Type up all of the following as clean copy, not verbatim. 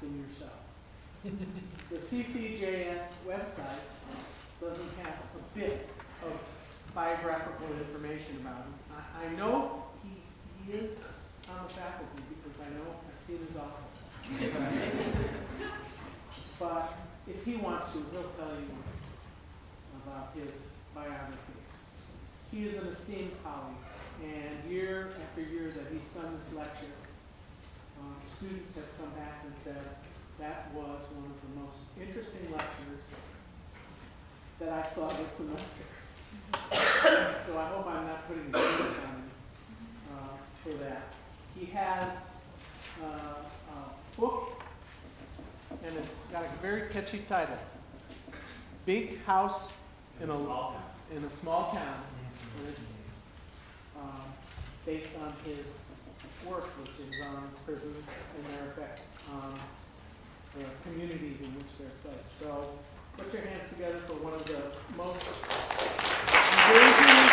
in yourself. The CCJS website doesn't have a bit of biographical information about him. I know he is on the faculty because I know I've seen his office. But if he wants to, he'll tell you about his biography. He is an esteemed colleague, and year after year that he's done this lecture, students have come back and said that was one of the most interesting lectures that I saw this semester. So I hope I'm not putting the limits on him for that. He has a book, and it's got a very catchy title, Big House in a Small Town. And it's based on his work, which is on prisons and their effects on the communities in which they're placed. So put your hands together for one of the most engaging.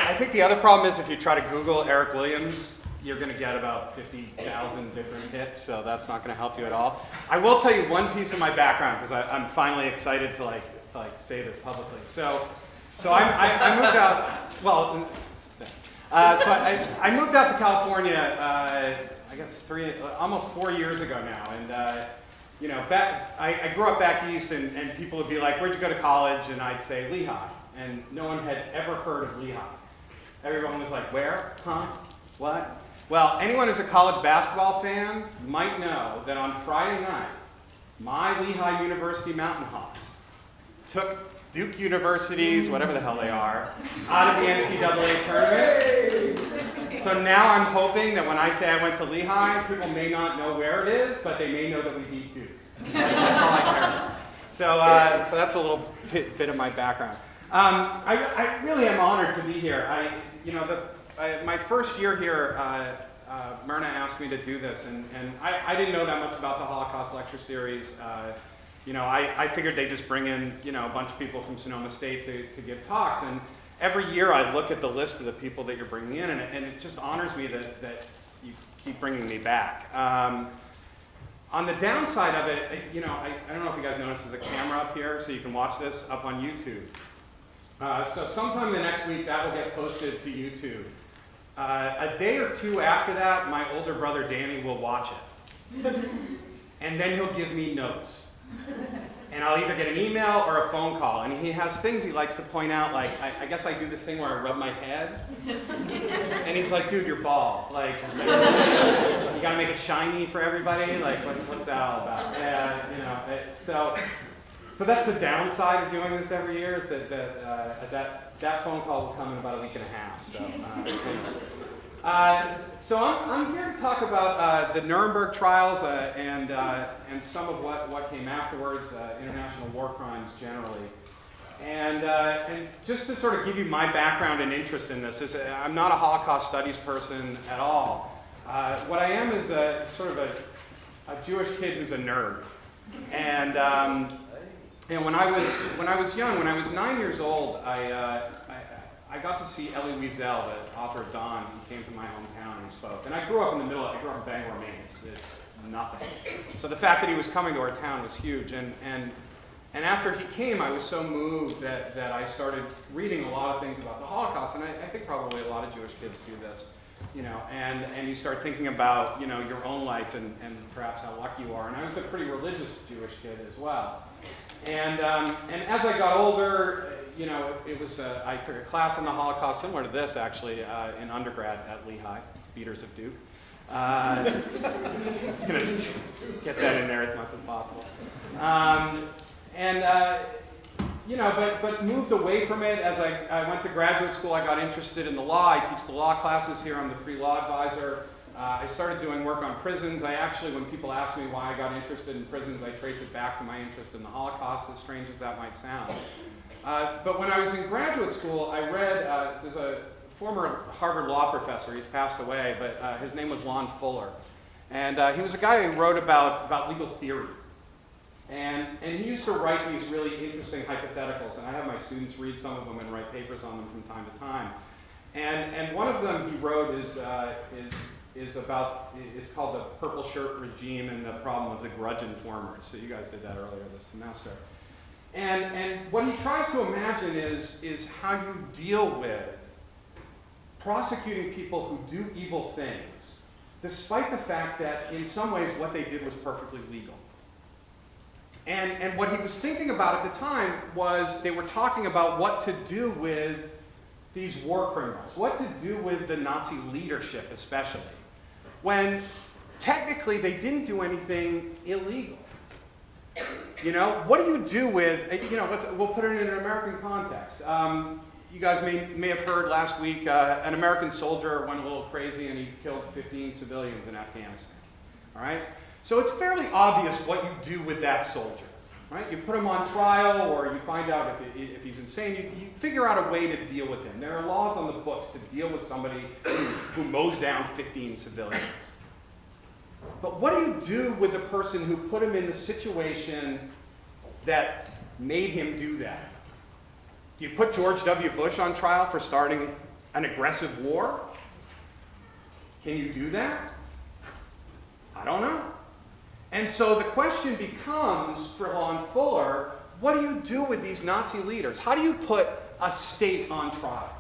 I think the other problem is if you try to Google Eric Williams, you're going to get about 50,000 different hits, so that's not going to help you at all. I will tell you one piece of my background because I'm finally excited to say this publicly. So I moved out. Well, I moved out to California. I guess almost 4 years ago now, and I grew up back east, and people would be like, "Where'd you go to college?" And I'd say Lehigh, and no one had ever heard of Lehigh. Everyone was like, "Where? Huh? What?" Well, anyone who's a college basketball fan might know that on Friday night, my Lehigh University Mountain Hawks took Duke University's, whatever the hell they are, out of the NCAA tournament. So now I'm hoping that when I say I went to Lehigh, people may not know where it is, but they may know that we beat Duke. That's all I care about. So that's a little bit of my background. I really am honored to be here. My first year here, Myrna asked me to do this, and I didn't know that much about the Holocaust lecture series. I figured they'd just bring in, a bunch of people from Sonoma State to give talks, and every year I look at the list of the people that you're bringing in, and it just honors me that you keep bringing me back. On the downside of it, I don't know if you guys noticed there's a camera up here, so you can watch this up on YouTube. So sometime the next week, that will get posted to YouTube. A day or two after that, my older brother Danny will watch it. And then he'll give me notes. And I'll either get an email or a phone call. And he has things he likes to point out, like, I guess I do this thing where I rub my head. And he's like, "Dude, you're bald. Like you gotta make it shiny for everybody. Like, what's that all about?" So that's the downside of doing this every year, is that phone call will come in about a week and a half. So I'm here to talk about the Nuremberg trials and some of what came afterwards, international war crimes generally. And just to sort of give you my background and interest in this, I'm not a Holocaust studies person at all. What I am is sort of a Jewish kid who's a nerd. And when I was young, when I was 9 years old, I got to see Elie Wiesel, the author of Dawn. He came to my hometown and spoke. And I grew up in Bangor, Maine. It's nothing. So the fact that he was coming to our town was huge. And after he came, I was so moved that I started reading a lot of things about the Holocaust. And I think probably a lot of Jewish kids do this. And you start thinking about, your own life and perhaps how lucky you are. And I was a pretty religious Jewish kid as well. And as I got older, it was I took a class on the Holocaust similar to this actually in undergrad at Lehigh, Beaters of Duke. Just gonna get that in there as much as possible. But moved away from it as I went to graduate school. I got interested in the law. I teach the law classes here. I'm the pre-law advisor. I started doing work on prisons. When people ask me why I got interested in prisons, I trace it back to my interest in the Holocaust, as strange as that might sound. But when I was in graduate school, I read, there's a former Harvard law professor, he's passed away, but his name was Lon Fuller. And he was a guy who wrote about legal theory. And he used to write these really interesting hypotheticals, and I have my students read some of them and write papers on them from time to time. And one of them he wrote is about, it's called the purple shirt regime and the problem of the grudge informers. So you guys did that earlier this semester. And what he tries to imagine is how you deal with prosecuting people who do evil things, despite the fact that in some ways what they did was perfectly legal. And what he was thinking about at the time was they were talking about what to do with these war criminals, what to do with the Nazi leadership especially, when technically they didn't do anything illegal. You know, what do you do with, you know, we'll put it in an American context. You guys may have heard last week an American soldier went a little crazy and he killed 15 civilians in Afghanistan, all right? So it's fairly obvious what you do with that soldier, right? You put him on trial or you find out if he's insane, you figure out a way to deal with him. There are laws on the books to deal with somebody who mows down 15 civilians. But what do you do with the person who put him in the situation that made him do that? Do you put George W. Bush on trial for starting an aggressive war? Can you do that? I don't know. And so the question becomes, for Lon Fuller, what do you do with these Nazi leaders? How do you put a state on trial?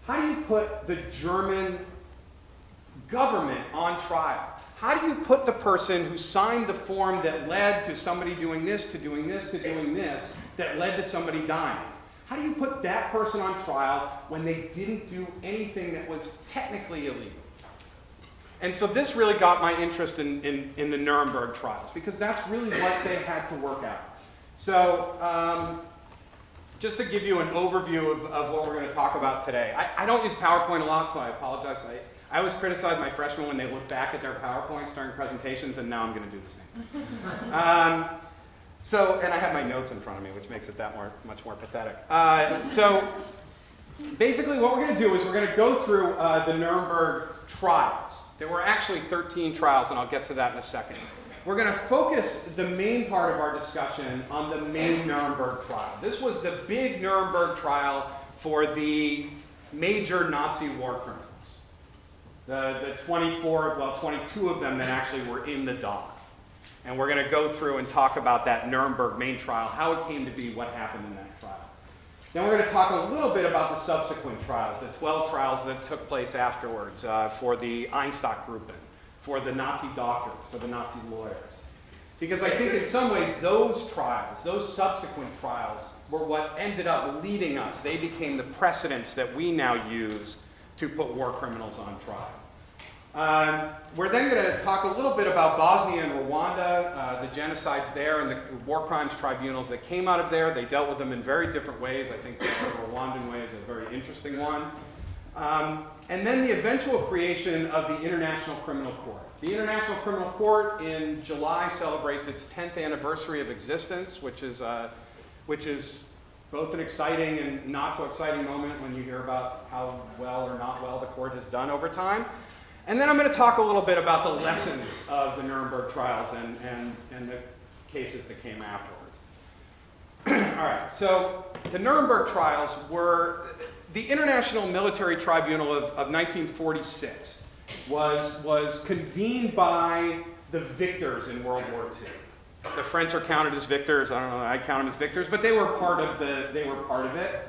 How do you put the German government on trial? How do you put the person who signed the form that led to somebody doing this, to doing this, to doing this, that led to somebody dying? How do you put that person on trial when they didn't do anything that was technically illegal? And so this really got my interest in the Nuremberg trials, because that's really what they had to work out. So just to give you an overview of what we're going to talk about today. I don't use PowerPoint a lot, so I apologize. I always criticize my freshmen when they look back at their PowerPoints during presentations, and now I'm going to do the same. And I have my notes in front of me, which makes it that much more pathetic. So basically what we're going to do is we're going to go through the Nuremberg trials. There were actually 13 trials, and I'll get to that in a second. We're going to focus the main part of our discussion on the main Nuremberg trial. This was the big Nuremberg trial for the major Nazi war criminals. The 22 of them that actually were in the dock. And we're going to go through and talk about that Nuremberg main trial, how it came to be, what happened in that trial. Then we're going to talk a little bit about the subsequent trials, the 12 trials that took place afterwards for the Einstock grouping, for the Nazi doctors, for the Nazi lawyers. Because I think in some ways those trials, those subsequent trials, were what ended up leading us. They became the precedents that we now use to put war criminals on trial. We're then going to talk a little bit about Bosnia and Rwanda, the genocides there and the war crimes tribunals that came out of there. They dealt with them in very different ways. I think the Rwandan way is a very interesting one. And then the eventual creation of the International Criminal Court. The International Criminal Court in July celebrates its 10th anniversary of existence, which is both an exciting and not so exciting moment when you hear about how well or not well the court has done over time. And then I'm going to talk a little bit about the lessons of the Nuremberg trials and the cases that came afterwards. All right, so the Nuremberg trials were the International Military Tribunal of 1946 was convened by the victors in World War II. The French are counted as victors. I don't know, I count them as victors, but they were part of it.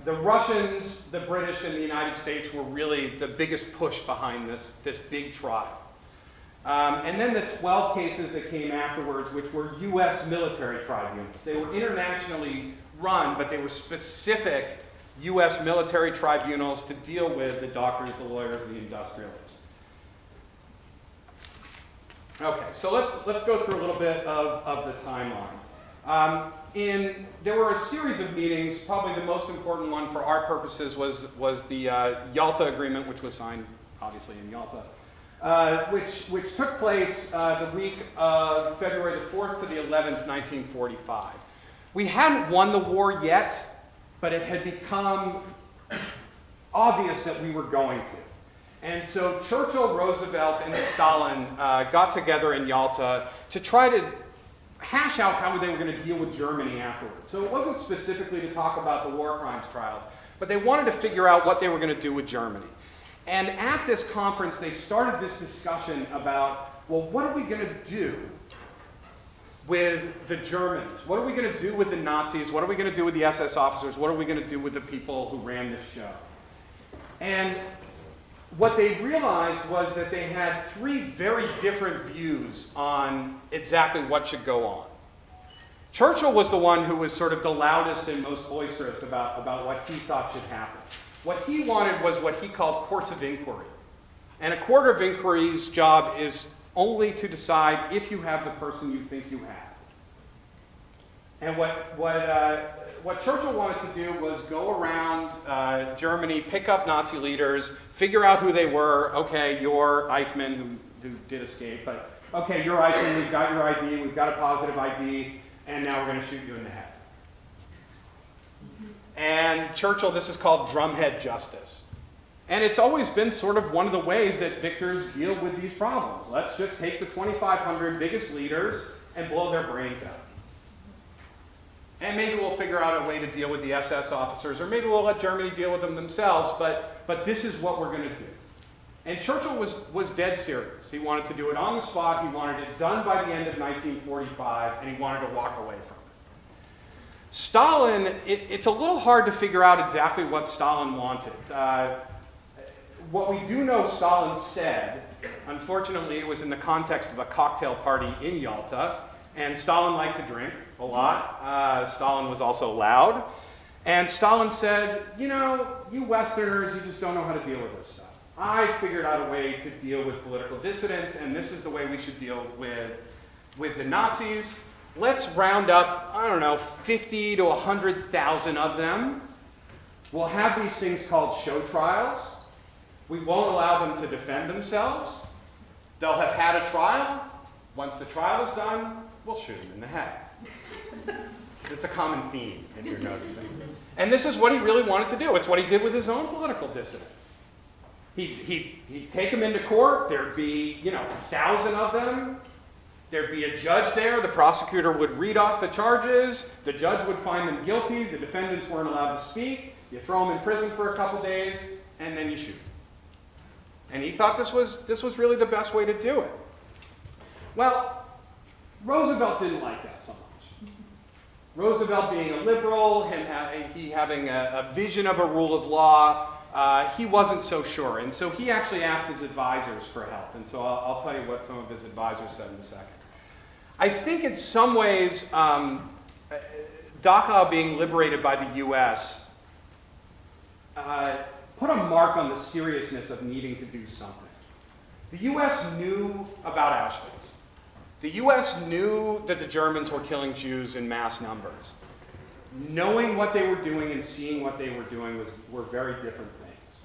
The Russians, the British, and the United States were really the biggest push behind this big trial. And then the 12 cases that came afterwards, which were U.S. military tribunals. They were internationally run, but they were specific U.S. military tribunals to deal with the doctors, the lawyers, the industrialists. Okay, so let's go through a little bit of the timeline. There were a series of meetings. Probably the most important one for our purposes was the Yalta Agreement, which was signed, obviously, in Yalta, which took place the week of February the 4th to the 11th, 1945. We hadn't won the war yet, but it had become obvious that we were going to. And so Churchill, Roosevelt, and Stalin got together in Yalta to try to hash out how they were going to deal with Germany afterwards. So it wasn't specifically to talk about the war crimes trials, but they wanted to figure out what they were going to do with Germany. And at this conference, they started this discussion about, well, what are we going to do with the Germans? What are we going to do with the Nazis? What are we going to do with the SS officers? What are we going to do with the people who ran this show? And what they realized was that they had three very different views on exactly what should go on. Churchill was the one who was sort of the loudest and most boisterous about what he thought should happen. What he wanted was what he called courts of inquiry. And a court of inquiry's job is only to decide if you have the person you think you have. And what Churchill wanted to do was go around Germany, pick up Nazi leaders, figure out who they were. Okay, you're Eichmann, who did escape, but okay, you're Eichmann, we've got your ID, we've got a positive ID, and now we're going to shoot you in the head. And Churchill, this is called drumhead justice. And it's always been sort of one of the ways that victors deal with these problems. Let's just take the 2,500 biggest leaders and blow their brains out. And maybe we'll figure out a way to deal with the SS officers, or maybe we'll let Germany deal with them themselves, but this is what we're going to do. And Churchill was dead serious. He wanted to do it on the spot, he wanted it done by the end of 1945, and he wanted to walk away from it. Stalin, it's a little hard to figure out exactly what Stalin wanted. What we do know Stalin said, unfortunately it was in the context of a cocktail party in Yalta, and Stalin liked to drink a lot. Stalin was also loud. And Stalin said, you know, you Westerners, you just don't know how to deal with this stuff. I figured out a way to deal with political dissidents, and this is the way we should deal with the Nazis. Let's round up, I don't know, 50 to 100,000 of them. We'll have these things called show trials. We won't allow them to defend themselves. They'll have had a trial. Once the trial is done, we'll shoot them in the head. It's a common theme, if you're noticing. And this is what he really wanted to do. It's what he did with his own political dissidents. He'd take them into court. There'd be, 1,000 of them. There'd be a judge there. The prosecutor would read off the charges. The judge would find them guilty. The defendants weren't allowed to speak. You throw them in prison for a couple days, and then you shoot them. And he thought this was really the best way to do it. Well, Roosevelt didn't like that so much. Roosevelt being a liberal, he having a vision of a rule of law, he wasn't so sure. And so he actually asked his advisors for help. And so I'll tell you what some of his advisors said in a second. I think in some ways, Dachau being liberated by the US put a mark on the seriousness of needing to do something. The US knew about Auschwitz. The US knew that the Germans were killing Jews in mass numbers. Knowing what they were doing and seeing what they were doing were very different things.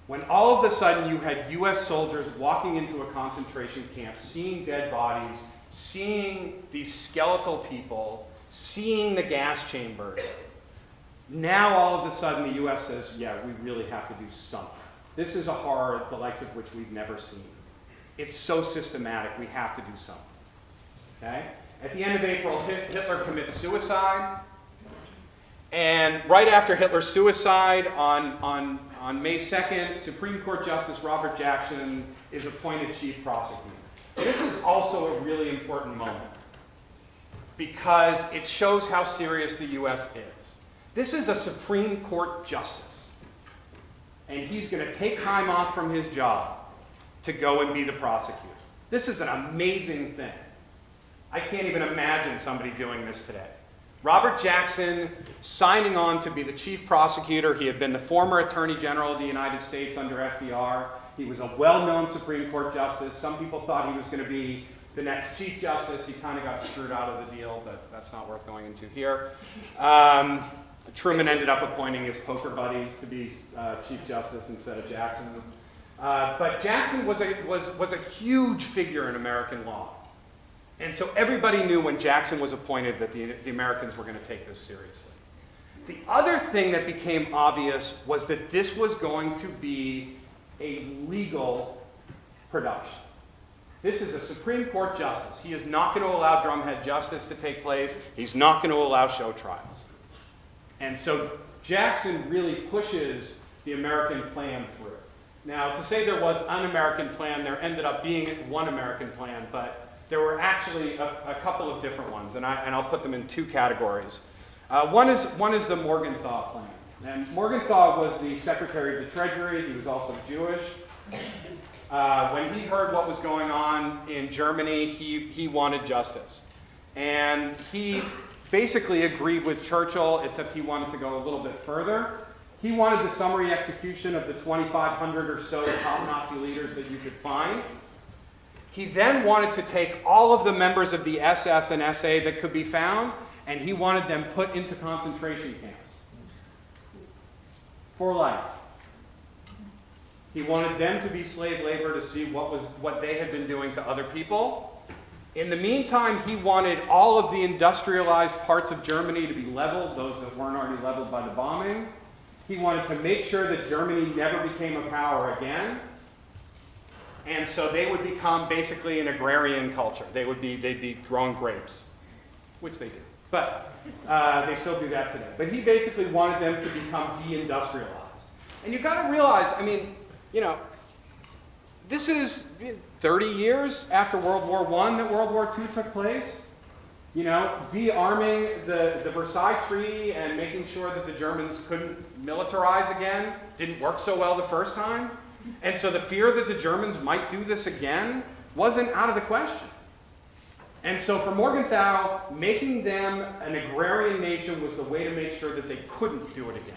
When all of a sudden you had US soldiers walking into a concentration camp, seeing dead bodies, seeing these skeletal people, seeing the gas chambers, now all of a sudden the US says, yeah, we really have to do something. This is a horror the likes of which we've never seen. It's so systematic, we have to do something. Okay? At the end of April, Hitler commits suicide. And right after Hitler's suicide, on May 2nd, Supreme Court Justice Robert Jackson is appointed chief prosecutor. This is also a really important moment because it shows how serious the US is. This is a Supreme Court justice. And he's going to take time off from his job to go and be the prosecutor. This is an amazing thing. I can't even imagine somebody doing this today. Robert Jackson signing on to be the chief prosecutor. He had been the former Attorney General of the United States under FDR. He was a well-known Supreme Court justice. Some people thought he was going to be the next Chief Justice. He kind of got screwed out of the deal, but that's not worth going into here. Truman ended up appointing his poker buddy to be Chief Justice instead of Jackson. But Jackson was a huge figure in American law. And so everybody knew when Jackson was appointed that the Americans were going to take this seriously. The other thing that became obvious was that this was going to be a legal production. This is a Supreme Court justice. He is not going to allow drumhead justice to take place. He's not going to allow show trials. And so Jackson really pushes the American plan through. Now, to say there was an American plan, there ended up being one American plan, but there were actually a couple of different ones, and I'll put them in two categories. One is the Morgenthau plan. And Morgenthau was the Secretary of the Treasury. He was also Jewish. When he heard what was going on in Germany, he wanted justice. And he basically agreed with Churchill, except he wanted to go a little bit further. He wanted the summary execution of the 2,500 or so top Nazi leaders that you could find. He then wanted to take all of the members of the SS and SA that could be found, and he wanted them put into concentration camps for life. He wanted them to be slave labor to see what they had been doing to other people. In the meantime, he wanted all of the industrialized parts of Germany to be leveled, those that weren't already leveled by the bombing. He wanted to make sure that Germany never became a power again. And so they would become basically an agrarian culture. They'd be growing grapes, which they do. But they still do that today. But he basically wanted them to become deindustrialized. And you've got to realize, I mean, you know, this is 30 years after World War I that World War II took place. You know, de-arming the Versailles Treaty and making sure that the Germans couldn't militarize again didn't work so well the first time. And so the fear that the Germans might do this again wasn't out of the question. And so for Morgenthau, making them an agrarian nation was the way to make sure that they couldn't do it again.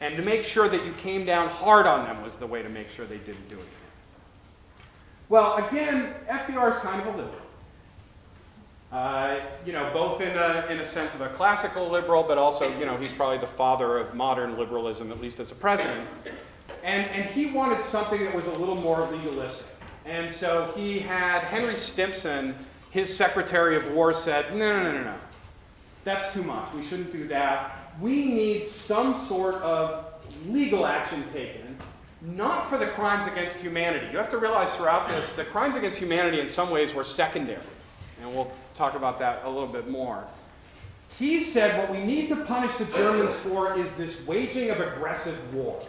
And to make sure that you came down hard on them was the way to make sure they didn't do it again. Well, again, FDR is kind of a liberal. You know, both in a sense of a classical liberal, but also, you know, he's probably the father of modern liberalism, at least as a president. And he wanted something that was a little more legalistic. And so he had Henry Stimson, his Secretary of War, said, no. That's too much. We shouldn't do that. We need some sort of legal action taken, not for the crimes against humanity. You have to realize throughout this, the crimes against humanity in some ways were secondary. And we'll talk about that a little bit more. He said what we need to punish the Germans for is this waging of aggressive war.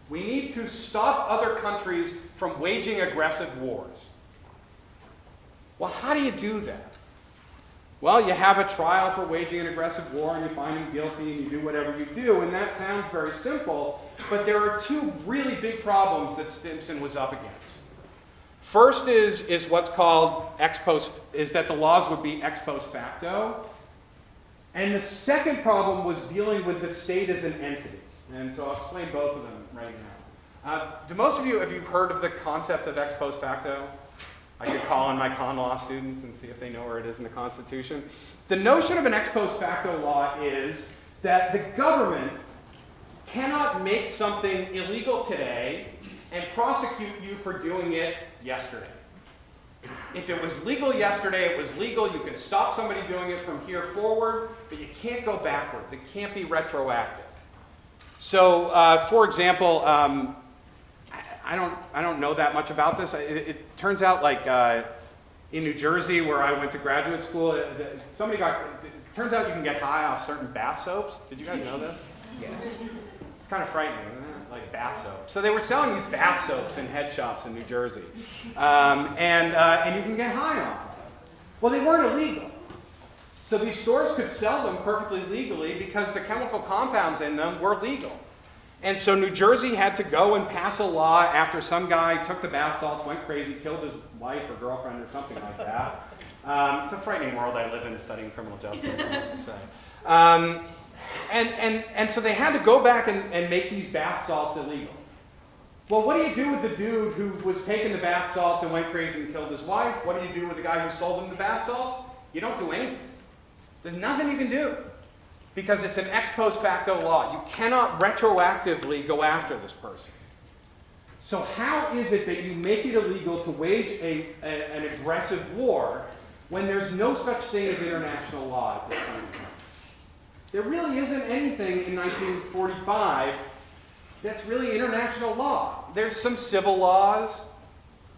We need to stop other countries from waging aggressive wars. Well, how do you do that? Well, you have a trial for waging an aggressive war, and you find him guilty, and you do whatever you do, and that sounds very simple, but there are two really big problems that Stimson was up against. First is what's called is that the laws would be ex post facto, and the second problem was dealing with the state as an entity. And so I'll explain both of them right now. Do most of you, have you heard of the concept of ex post facto? I could call on my con law students and see if they know where it is in the Constitution. The notion of an ex post facto law is that the government cannot make something illegal today and prosecute you for doing it yesterday. If it was legal yesterday, it was legal. You can stop somebody doing it from here forward, but you can't go backwards. It can't be retroactive. So, for example, I don't know that much about this. It turns out, like in New Jersey, where I went to graduate school, it turns out you can get high off certain bath soaps. Did you guys know this? Yeah. It's kind of frightening, isn't it? Like bath soap. So they were selling these bath soaps in head shops in New Jersey, and you can get high off them. Well, they weren't illegal. So these stores could sell them perfectly legally because the chemical compounds in them were legal. And so New Jersey had to go and pass a law after some guy took the bath salts, went crazy, killed his wife or girlfriend or something like that. It's a frightening world I live in studying criminal justice, I have to say. And so they had to go back and make these bath salts illegal. Well, what do you do with the dude who was taking the bath salts and went crazy and killed his wife? What do you do with the guy who sold him the bath salts? You don't do anything. There's nothing you can do because it's an ex post facto law. You cannot retroactively go after this person. So how is it that you make it illegal to wage an aggressive war when there's no such thing as international law at this point in time? There really isn't anything in 1945 that's really international law. There's some civil laws,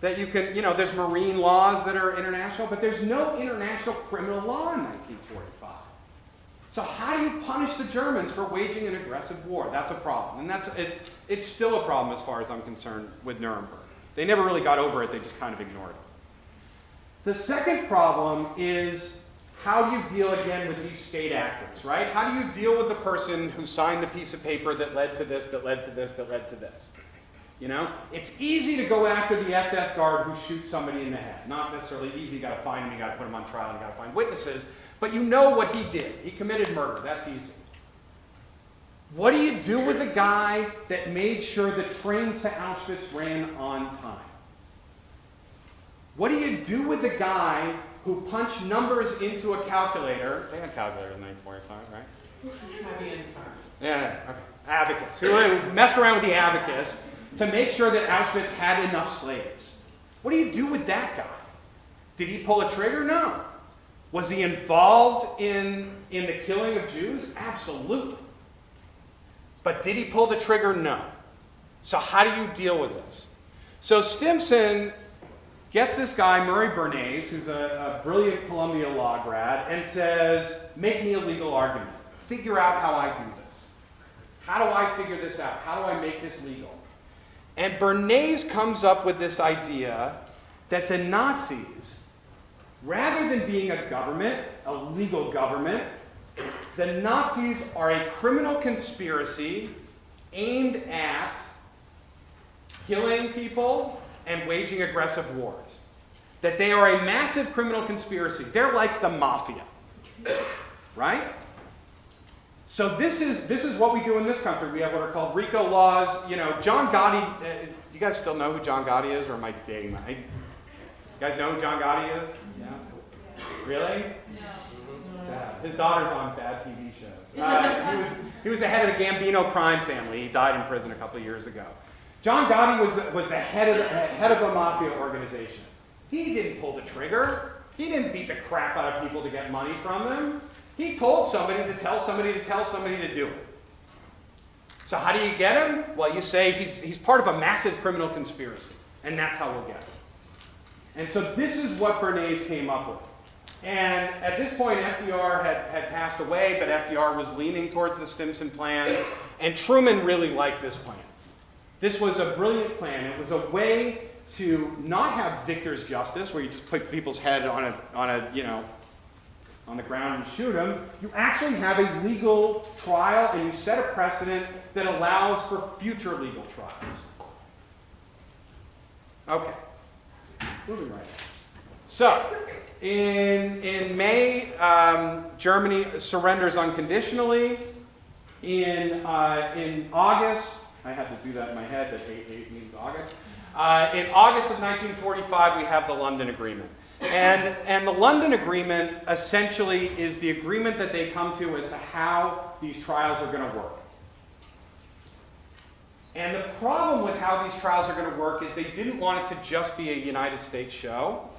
that you can, there's marine laws that are international, but there's no international criminal law in 1945. So how do you punish the Germans for waging an aggressive war? That's a problem. And it's still a problem as far as I'm concerned with Nuremberg. They never really got over it, they just kind of ignored it. The second problem is how you deal again with these state actors, right? How do you deal with the person who signed the piece of paper that led to this, that led to this, that led to this? It's easy to go after the SS guard who shoots somebody in the head. Not necessarily easy, you gotta find him, you gotta put him on trial, you gotta find witnesses, but you know what he did. He committed murder, that's easy. What do you do with the guy that made sure the trains to Auschwitz ran on time? What do you do with the guy who punched numbers into a calculator? They had calculators in 1945, right? Yeah, okay. Abacus. Who messed around with the abacus to make sure that Auschwitz had enough slaves. What do you do with that guy? Did he pull a trigger? No. Was he involved in the killing of Jews? Absolutely. But did he pull the trigger? No. So how do you deal with this? So Stimson gets this guy, Murray Bernays, who's a brilliant Columbia law grad, and says, make me a legal argument. Figure out how I do this. How do I figure this out? How do I make this legal? And Bernays comes up with this idea that the Nazis, rather than being a government, a legal government, the Nazis are a criminal conspiracy aimed at killing people and waging aggressive wars. That they are a massive criminal conspiracy. They're like the mafia, right? So this is what we do in this country. We have what are called RICO laws. John Gotti, you guys still know who John Gotti is, or am I dating that? You guys know who John Gotti is? Yeah? Really? No. His daughter's on bad TV shows. He was the head of the Gambino crime family. He died in prison a couple of years ago. John Gotti was the head of a mafia organization. He didn't pull the trigger. He didn't beat the crap out of people to get money from them. He told somebody to tell somebody to tell somebody to do it. So how do you get him? Well, you say he's part of a massive criminal conspiracy, and that's how we'll get him. And so this is what Bernays came up with. And at this point, FDR had passed away, but FDR was leaning towards the Stimson plan, and Truman really liked this plan. This was a brilliant plan. It was a way to not have victor's justice, where you just put people's head on the ground and shoot them. You actually have a legal trial, and you set a precedent that allows for future legal trials. Okay, moving right. So, in May, Germany surrenders unconditionally. In August, I had to do that in my head, that 8 means August. In August of 1945, we have the London Agreement. And the London Agreement essentially is the agreement that they come to as to how these trials are going to work. And the problem with how these trials are going to work is they didn't want it to just be a United States show.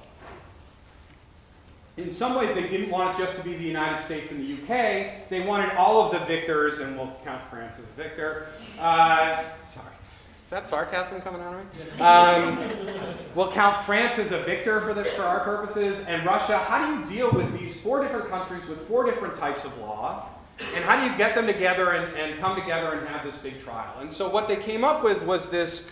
In some ways, they didn't want it just to be the United States and the UK. They wanted all of the victors, and we'll count France as a victor. Sorry. Is that sarcasm coming out of me? We'll count France as a victor for our purposes, and Russia. How do you deal with these 4 different countries with 4 different types of law? And how do you get them together and come together and have this big trial? And so what they came up with was this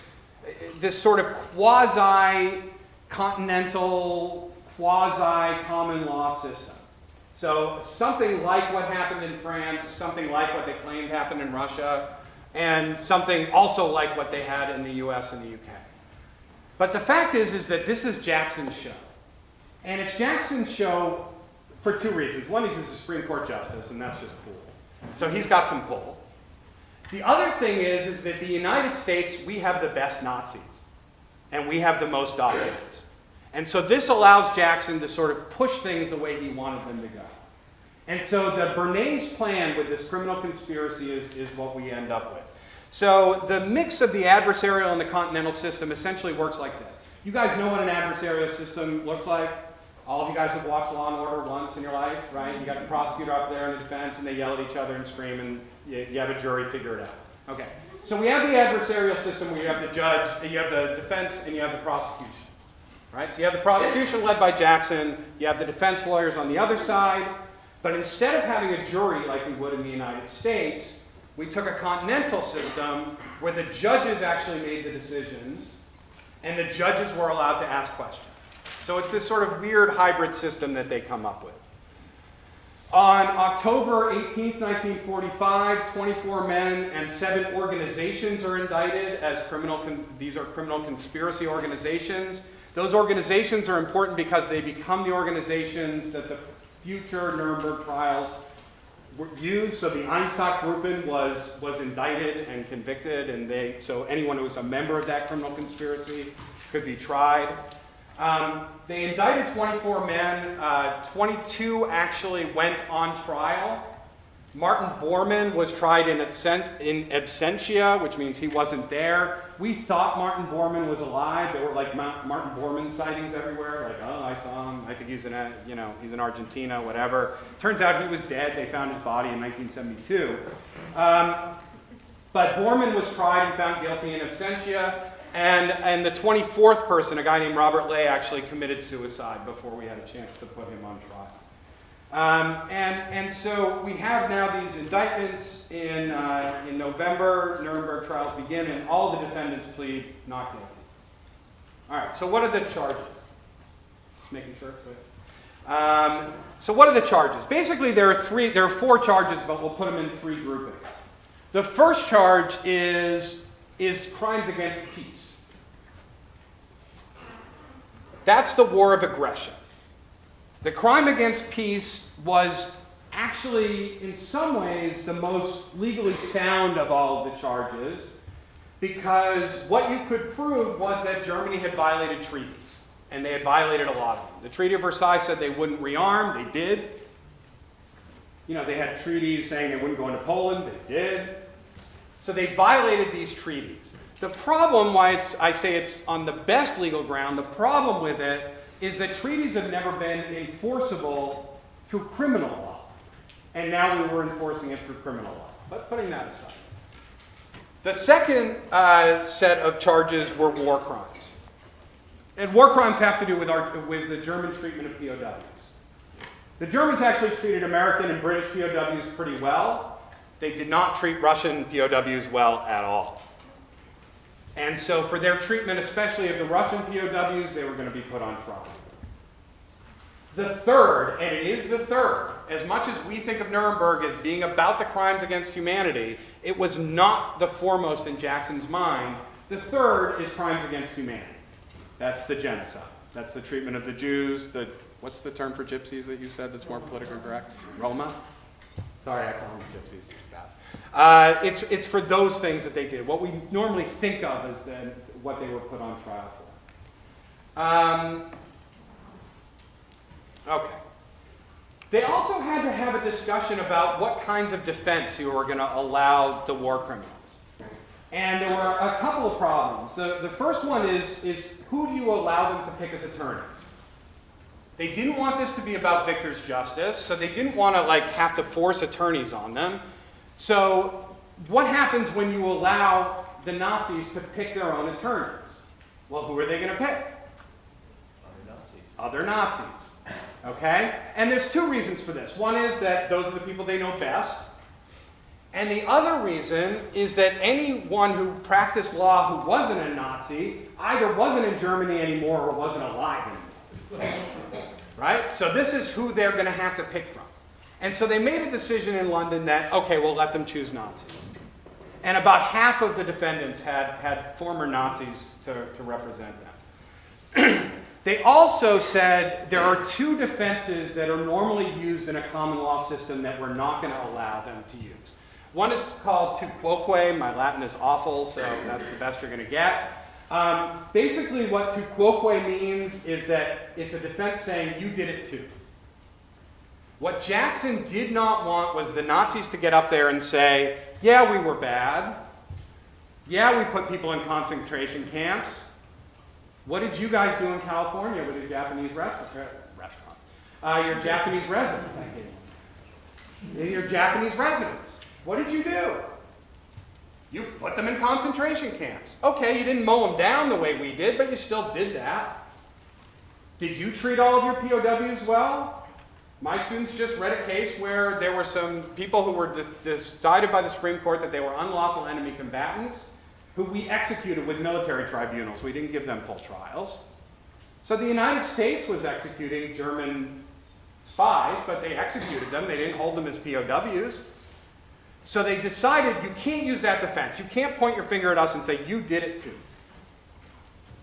sort of quasi-continental, quasi-common law system. So something like what happened in France, something like what they claimed happened in Russia, and something also like what they had in the US and the UK. But the fact is that this is Jackson's show. And it's Jackson's show for 2 reasons. One, he's a Supreme Court justice, and that's just cool. So he's got some pull. The other thing is that the United States, we have the best Nazis. And we have the most documents. And so this allows Jackson to sort of push things the way he wanted them to go. And so the Bernays plan with this criminal conspiracy is what we end up with. So the mix of the adversarial and the continental system essentially works like this. You guys know what an adversarial system looks like? All of you guys have watched Law and Order once in your life, right? You got the prosecutor up there and the defense, and they yell at each other and scream, and you have a jury figure it out. Okay. So we have the adversarial system where you have the judge, you have the defense, and you have the prosecution. right? So you have the prosecution led by Jackson, you have the defense lawyers on the other side, but instead of having a jury like we would in the United States, we took a continental system where the judges actually made the decisions and the judges were allowed to ask questions. So it's this sort of weird hybrid system that they come up with. On October 18th, 1945, 24 men and 7 organizations are indicted as these are criminal conspiracy organizations. Those organizations are important because they become the organizations that the future Nuremberg trials were used. So the Einsatzgruppen was indicted and convicted, and so anyone who was a member of that criminal conspiracy could be tried. They indicted 24 men. 22 actually went on trial. Martin Bormann was tried in absentia, which means he wasn't there. We thought Martin Bormann was alive. There were like Martin Bormann sightings everywhere. Like, oh, I saw him. I think he's in Argentina, whatever. Turns out he was dead. They found his body in 1972. But Bormann was tried and found guilty in absentia. And the 24th person, a guy named Robert Lay, actually committed suicide before we had a chance to put him on trial. And so we have now these indictments in November. Nuremberg trials begin, and all the defendants plead not guilty. All right, so what are the charges? Just making sure it's right. So what are the charges? Basically, there are 4 charges, but we'll put them in 3 groupings. The first charge is crimes against peace. That's the war of aggression. The crime against peace was actually, in some ways, the most legally sound of all of the charges, because what you could prove was that Germany had violated treaties, and they had violated a lot of them. The Treaty of Versailles said they wouldn't rearm. They did. They had treaties saying they wouldn't go into Poland. They did. So they violated these treaties. The problem, why I say it's on the best legal ground, the problem with it is that treaties have never been enforceable through criminal law. And now we were enforcing it through criminal law. But putting that aside. The second set of charges were war crimes. And war crimes have to do with the German treatment of POWs. The Germans actually treated American and British POWs pretty well. They did not treat Russian POWs well at all. And so for their treatment, especially of the Russian POWs, they were going to be put on trial. The third, and it is the third, as much as we think of Nuremberg as being about the crimes against humanity, it was not the foremost in Jackson's mind. The third is crimes against humanity. That's the genocide. That's the treatment of the Jews, what's the term for gypsies that you said that's more politically correct? Roma? Sorry, I call them gypsies. It's bad. It's for those things that they did. What we normally think of as what they were put on trial for. Okay. They also had to have a discussion about what kinds of defense you were going to allow the war criminals. And there were a couple of problems. The first one is who do you allow them to pick as attorneys? They didn't want this to be about victor's justice, so they didn't want to have to force attorneys on them. So what happens when you allow the Nazis to pick their own attorneys? Well, who are they going to pick? Other Nazis. Okay? And there's 2 reasons for this. One is that those are the people they know best. And the other reason is that anyone who practiced law who wasn't a Nazi either wasn't in Germany anymore or wasn't alive anymore. Right? So this is who they're going to have to pick from. And so they made a decision in London that, okay, we'll let them choose Nazis. And about half of the defendants had former Nazis to represent them. They also said there are 2 defenses that are normally used in a common law system that we're not going to allow them to use. One is called tu quoque. My Latin is awful, so that's the best you're going to get. Basically what tu quoque means is that it's a defense saying you did it too. What Jackson did not want was the Nazis to get up there and say, yeah, we were bad. Yeah, we put people in concentration camps. What did you guys do in California with your Japanese restaurants? Your Japanese residents, I think. Your Japanese residents. What did you do? You put them in concentration camps. Okay, you didn't mow them down the way we did, but you still did that. Did you treat all of your POWs well? My students just read a case where there were some people who were decided by the Supreme Court that they were unlawful enemy combatants, who we executed with military tribunals. We didn't give them full trials. So the United States was executing German spies, but they executed them. They didn't hold them as POWs. So they decided you can't use that defense. You can't point your finger at us and say, you did it too,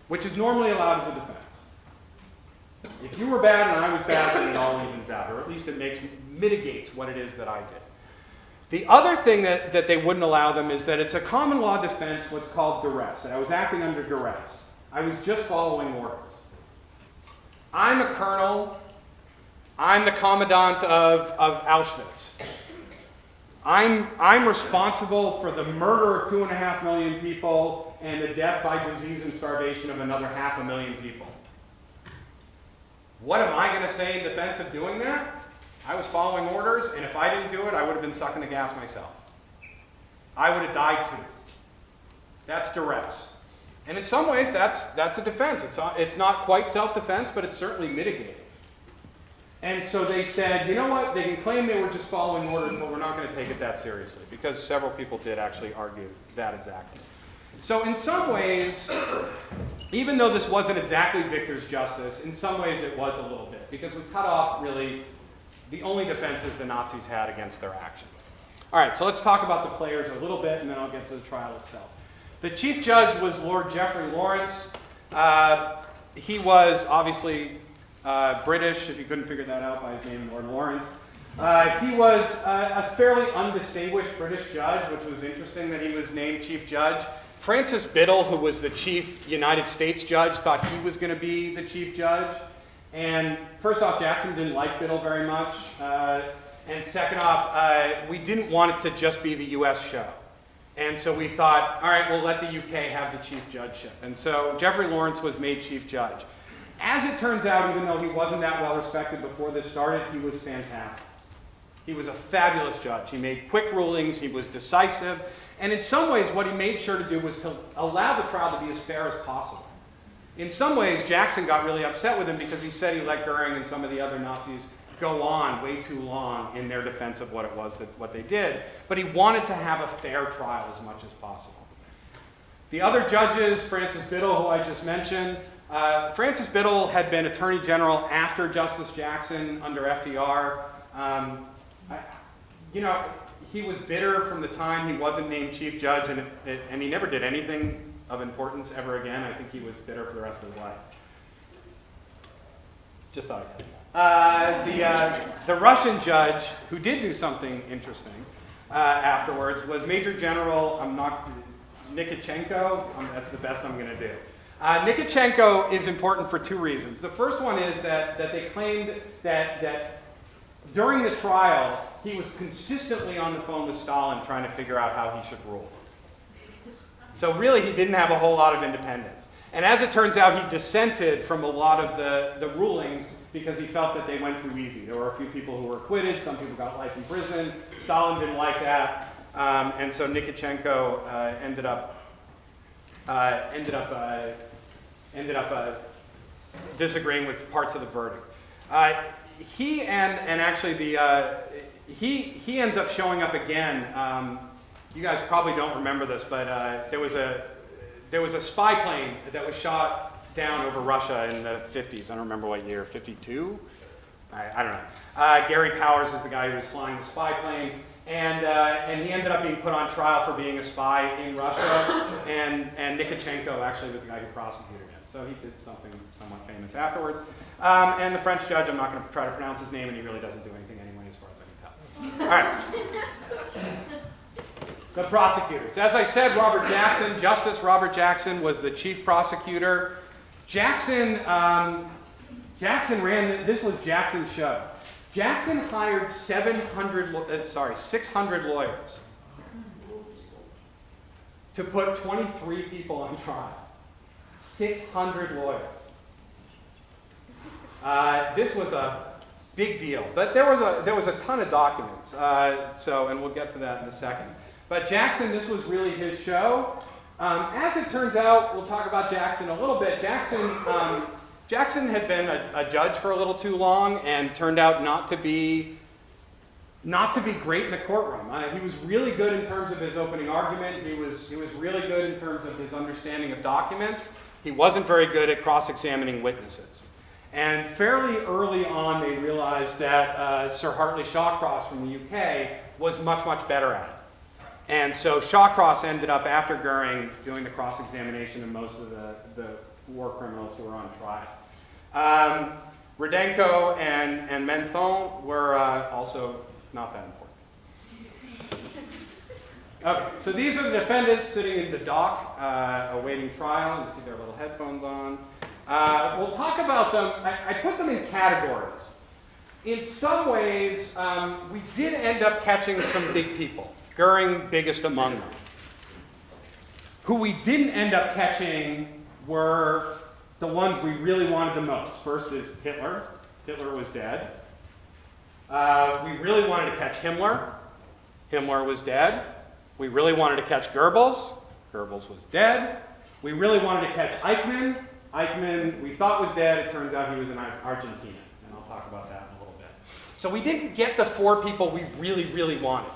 which is normally allowed as a defense. If you were bad and I was bad, then it all evens out, or at least it mitigates what it is that I did. The other thing that they wouldn't allow them is that it's a common law defense, what's called duress. That I was acting under duress. I was just following orders. I'm a colonel. I'm the commandant of Auschwitz. I'm responsible for the murder of 2.5 million people and the death by disease and starvation of another 500,000 people. What am I going to say in defense of doing that? I was following orders, and if I didn't do it, I would have been sucking the gas myself. I would have died too. That's duress. And in some ways, that's a defense. It's not quite self-defense, but it's certainly mitigated. And so they said, you know what, they can claim they were just following orders, but we're not going to take it that seriously, because several people did actually argue that exactly. So in some ways, even though this wasn't exactly victor's justice, in some ways it was a little bit, because we cut off really the only defenses the Nazis had against their actions. All right, so let's talk about the players a little bit, and then I'll get to the trial itself. The chief judge was Lord Geoffrey Lawrence. He was obviously British, if you couldn't figure that out by his name, Lord Lawrence. He was a fairly undistinguished British judge, which was interesting that he was named chief judge. Francis Biddle, who was the chief United States judge, thought he was going to be the chief judge. And first off, Jackson didn't like Biddle very much. And second off, we didn't want it to just be the US show. And so we thought, all right, we'll let the UK have the chief judgeship. And so Geoffrey Lawrence was made chief judge. As it turns out, even though he wasn't that well respected before this started, he was fantastic. He was a fabulous judge. He made quick rulings, he was decisive, and in some ways what he made sure to do was to allow the trial to be as fair as possible. In some ways, Jackson got really upset with him because he said he let Goering and some of the other Nazis go on way too long in their defense of what it was what they did, but he wanted to have a fair trial as much as possible. The other judges, Francis Biddle, who I just mentioned, Francis Biddle had been Attorney General after Justice Jackson under FDR. He was bitter from the time he wasn't named chief judge, and he never did anything of importance ever again. I think he was bitter for the rest of his life. Just thought I'd tell you that. The Russian judge, who did do something interesting afterwards, was Major General Nikitchenko. That's the best I'm going to do. Nikitchenko is important for two reasons. The first one is that they claimed that during the trial, he was consistently on the phone with Stalin trying to figure out how he should rule. So really, he didn't have a whole lot of independence. And as it turns out, he dissented from a lot of the rulings because he felt that they went too easy. There were a few people who were acquitted, some people got life in prison. Stalin didn't like that, and so Nikitchenko ended up disagreeing with parts of the verdict. He ends up showing up again. You guys probably don't remember this, but there was a spy plane that was shot down over Russia in the 50s. I don't remember what year, 52? I don't know. Gary Powers is the guy who was flying the spy plane, and he ended up being put on trial for being a spy in Russia, and Nikitchenko actually was the guy who prosecuted him. So he did something somewhat famous afterwards. And the French judge, I'm not going to try to pronounce his name, and he really doesn't do anything anyway, as far as I can tell. All right. The prosecutors. As I said, Justice Robert Jackson was the chief prosecutor. Jackson ran, this was Jackson's show. Jackson hired 600 lawyers to put 23 people on trial. 600 lawyers. This was a big deal, but there was a ton of documents. And we'll get to that in a second. But Jackson, this was really his show. As it turns out, we'll talk about Jackson a little bit. Jackson Jackson had been a judge for a little too long and turned out not to be great in the courtroom. He was really good in terms of his opening argument. He was really good in terms of his understanding of documents. He wasn't very good at cross-examining witnesses. And fairly early on, they realized that Sir Hartley Shawcross from the UK was much, much better at it. And so Shawcross ended up, after Goering, doing the cross-examination of most of the war criminals who were on trial. Rudenko and Menthon were also not that important. Okay, so these are the defendants sitting in the dock awaiting trial. You see their little headphones on. We'll talk about them. I put them in categories. In some ways, we did end up catching some big people. Goering, biggest among them. Who we didn't end up catching were the ones we really wanted the most. First is Hitler. Hitler was dead. We really wanted to catch Himmler. Himmler was dead. We really wanted to catch Goebbels. Goebbels was dead. We really wanted to catch Eichmann. Eichmann we thought was dead. It turns out he was in Argentina. And I'll talk about that in a little bit. So we didn't get the 4 people we really, really wanted.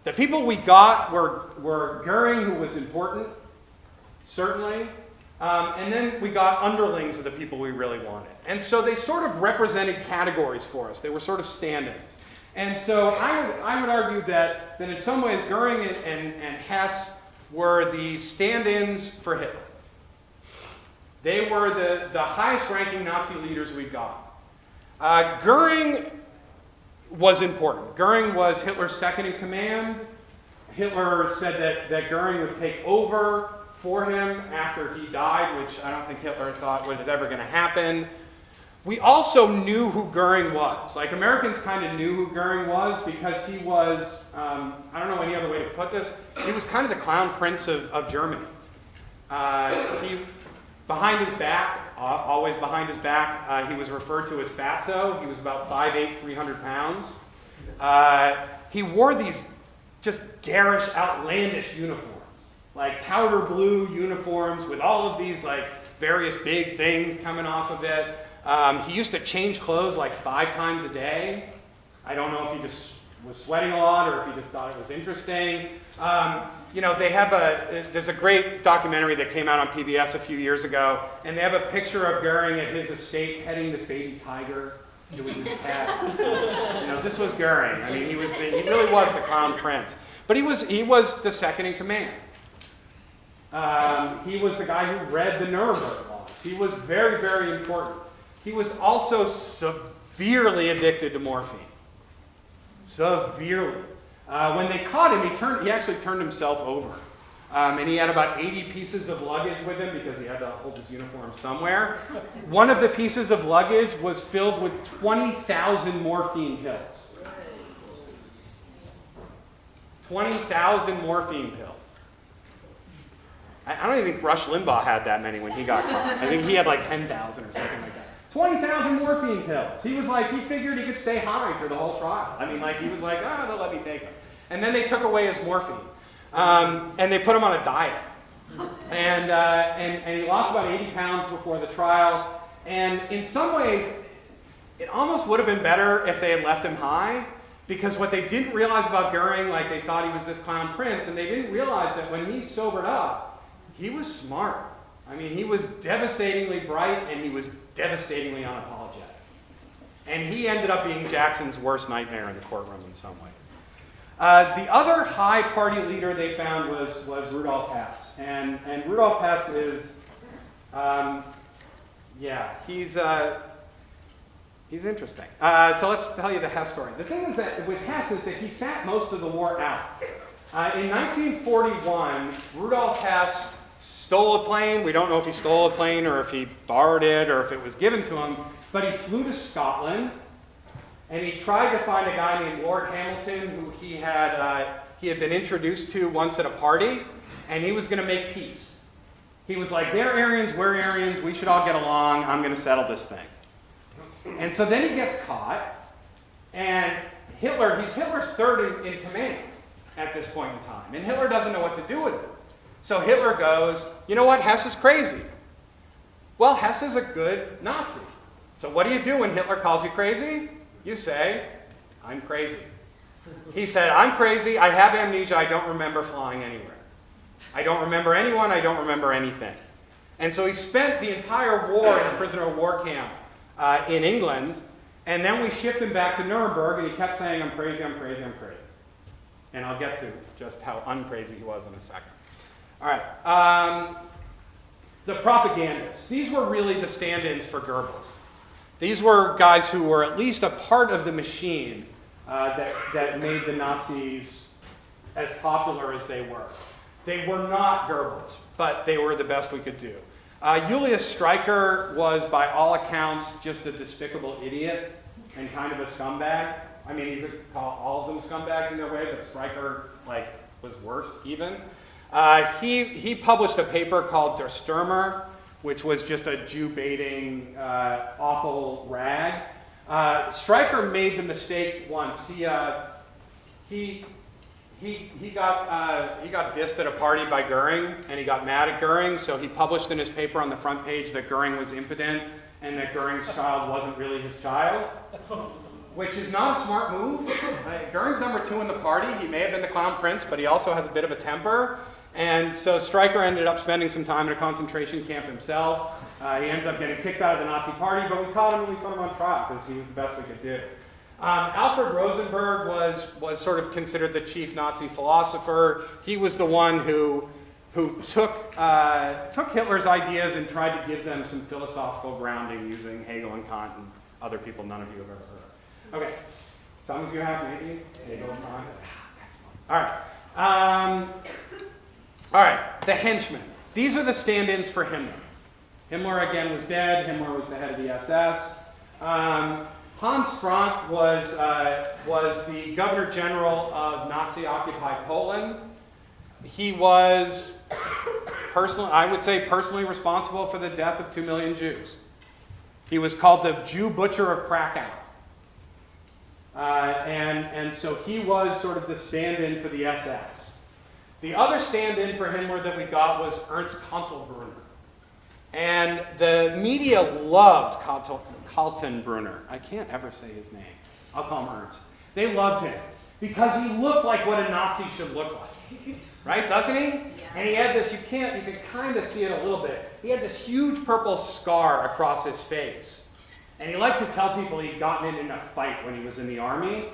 The people we got were Goering, who was important, certainly. And then we got underlings of the people we really wanted. And so they sort of represented categories for us. They were sort of stand-ins. And so I would argue that in some ways Goering and Hess were the stand-ins for Hitler. They were the highest-ranking Nazi leaders we got. Goering was important. Goering was Hitler's second in command. Hitler said that Goering would take over for him after he died, which I don't think Hitler thought was ever going to happen. We also knew who Goering was. Like, Americans kind of knew who Goering was because he was, I don't know any other way to put this, he was kind of the clown prince of Germany. Behind his back, always behind his back, he was referred to as Fatso. He was about 5'8", 300 pounds. He wore these just garish, outlandish uniforms, like powder blue uniforms with all of these like various big things coming off of it. He used to change clothes like 5 times a day. I don't know if he just was sweating a lot or if he just thought it was interesting. You know, there's a great documentary that came out on PBS a few years ago, and they have a picture of Goering at his estate petting this baby tiger. It was his pet. You know, this was Goering. I mean, he really was the clown prince. But he was the second in command. He was the guy who read the Nuremberg laws. He was very, very important. He was also severely addicted to morphine. Severely. When they caught him, he actually turned himself over. And he had about 80 pieces of luggage with him because he had to hold his uniform somewhere. One of the pieces of luggage was filled with 20,000 morphine pills. 20,000 morphine pills. I don't even think Rush Limbaugh had that many when he got caught. I think he had like 10,000 or something like that. 20,000 morphine pills. He figured he could stay high for the whole trial. I mean, like, he was like, they'll let me take them. And then they took away his morphine. And they put him on a diet. And he lost about 80 pounds before the trial. And in some ways, it almost would have been better if they had left him high, because what they didn't realize about Goering, like, they thought he was this clown prince, and they didn't realize that when he sobered up, he was smart. I mean, he was devastatingly bright, and he was devastatingly unapologetic. And he ended up being Jackson's worst nightmare in the courtroom in some ways. The other high party leader they found was Rudolf Hess. And Rudolf Hess is, he's interesting. So let's tell you the Hess story. The thing is that with Hess is that he sat most of the war out. In 1941, Rudolf Hess stole a plane. We don't know if he stole a plane or if he borrowed it or if it was given to him, but he flew to Scotland. And he tried to find a guy named Lord Hamilton who he had been introduced to once at a party, and he was going to make peace. He was like, they're Aryans, we're Aryans, we should all get along, I'm going to settle this thing. And so then he gets caught, and he's Hitler's third in command at this point in time, and Hitler doesn't know what to do with it. So Hitler goes, you know what, Hess is crazy. Well, Hess is a good Nazi. So what do you do when Hitler calls you crazy? You say, I'm crazy. He said, I'm crazy, I have amnesia, I don't remember flying anywhere. I don't remember anyone, I don't remember anything. And so he spent the entire war in a prisoner of war camp in England, and then we shipped him back to Nuremberg, and he kept saying, I'm crazy, I'm crazy, I'm crazy. And I'll get to just how uncrazy he was in a second. All right. The propagandists. These were really the stand-ins for Goebbels. These were guys who were at least a part of the machine that made the Nazis as popular as they were. They were not Goebbels, but they were the best we could do. Julius Streicher was, by all accounts, just a despicable idiot and kind of a scumbag. I mean, you could call all of them scumbags in their way, but Streicher, was worse even. He published a paper called Der Stürmer, which was just a Jew-baiting, awful rag. Streicher made the mistake once. He got dissed at a party by Goering, and he got mad at Goering, so he published in his paper on the front page that Goering was impotent and that Goering's child wasn't really his child, which is not a smart move. Goering's number 2 in the party. He may have been the clown prince, but he also has a bit of a temper. And so Streicher ended up spending some time in a concentration camp himself. He ends up getting kicked out of the Nazi party, but we caught him and we put him on trial because he was the best we could do. Alfred Rosenberg was sort of considered the chief Nazi philosopher. He was the one who took Hitler's ideas and tried to give them some philosophical grounding using Hegel and Kant and other people none of you have ever heard of. Okay, some of you have maybe Hegel and Kant. Excellent. All right, the henchmen. These are the stand-ins for Himmler. Himmler, again, was dead. Himmler was the head of the SS. Hans Frank was the Governor General of Nazi-occupied Poland. He was, I would say, personally responsible for the death of 2 million Jews. He was called the Jew Butcher of Krakow. And so he was sort of the stand-in for the SS. The other stand-in for Himmler that we got was Ernst Kaltenbrunner. And the media loved Kaltenbrunner. I can't ever say his name. I'll call him Ernst. They loved him because he looked like what a Nazi should look like. Right, doesn't he? Yeah. And he had this, you can kind of see it a little bit. He had this huge purple scar across his face. And he liked to tell people he'd gotten in a fight when he was in the army.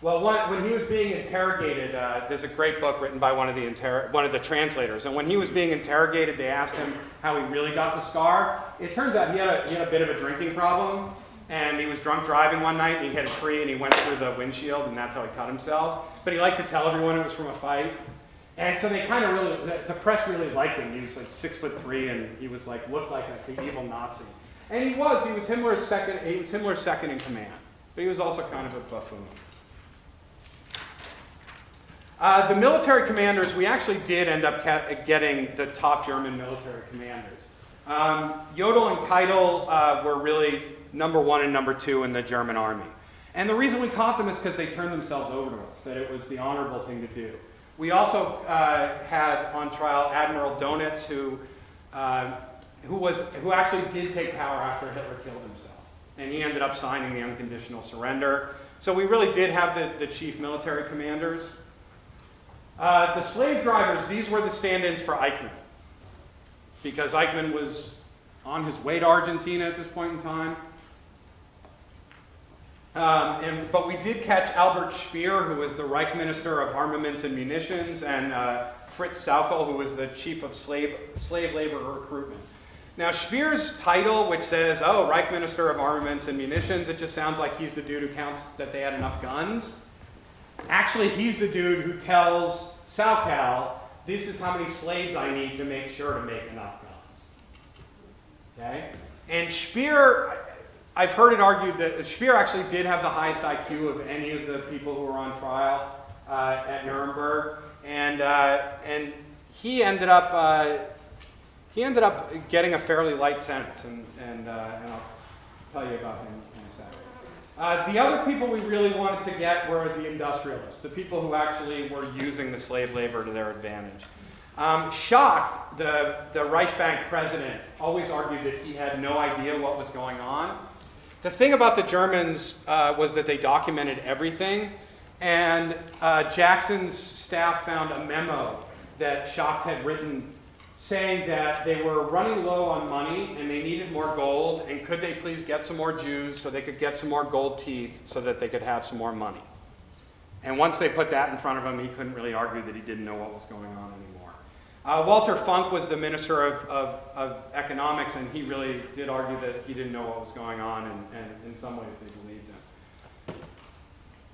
Well, when he was being interrogated, there's a great book written by one of the translators. And when he was being interrogated, they asked him how he really got the scar. It turns out he had a bit of a drinking problem. And he was drunk driving one night, and he hit a tree, and he went through the windshield, and that's how he cut himself. But he liked to tell everyone it was from a fight. And so they kind of really, the press really liked him. He was like 6'3", and he was looked like the evil Nazi. And he was Himmler's second in command. But he was also kind of a buffoon. The military commanders, we actually did end up getting the top German military commanders. Jodl and Keitel were really number 1 and number 2 in the German army. And the reason we caught them is because they turned themselves over to us, that it was the honorable thing to do. We also had on trial Admiral Donitz, who actually did take power after Hitler killed himself. And he ended up signing the unconditional surrender. So we really did have the chief military commanders. The slave drivers, these were the stand-ins for Eichmann. Because Eichmann was on his way to Argentina at this point in time. But we did catch Albert Speer, who was the Reich Minister of Armaments and Munitions, and Fritz Sauckel, who was the Chief of Slave Labor Recruitment. Now, Speer's title, which says, oh, Reich Minister of Armaments and Munitions, it just sounds like he's the dude who counts that they had enough guns. Actually, he's the dude who tells Sauckel, this is how many slaves I need to make sure to make enough guns. Okay? And Speer, I've heard it argued that Speer actually did have the highest IQ of any of the people who were on trial at Nuremberg, and he ended up getting a fairly light sentence, and I'll tell you about him in a second. The other people we really wanted to get were the industrialists, the people who actually were using the slave labor to their advantage. Shocked, the Reichsbank president always argued that he had no idea what was going on. The thing about the Germans was that they documented everything, and Jackson's staff found a memo that Schacht had written saying that they were running low on money and they needed more gold, and could they please get some more Jews so they could get some more gold teeth so that they could have some more money. And once they put that in front of him, he couldn't really argue that he didn't know what was going on anymore. Walter Funk was the Minister of Economics, and he really did argue that he didn't know what was going on, and in some ways they believed him.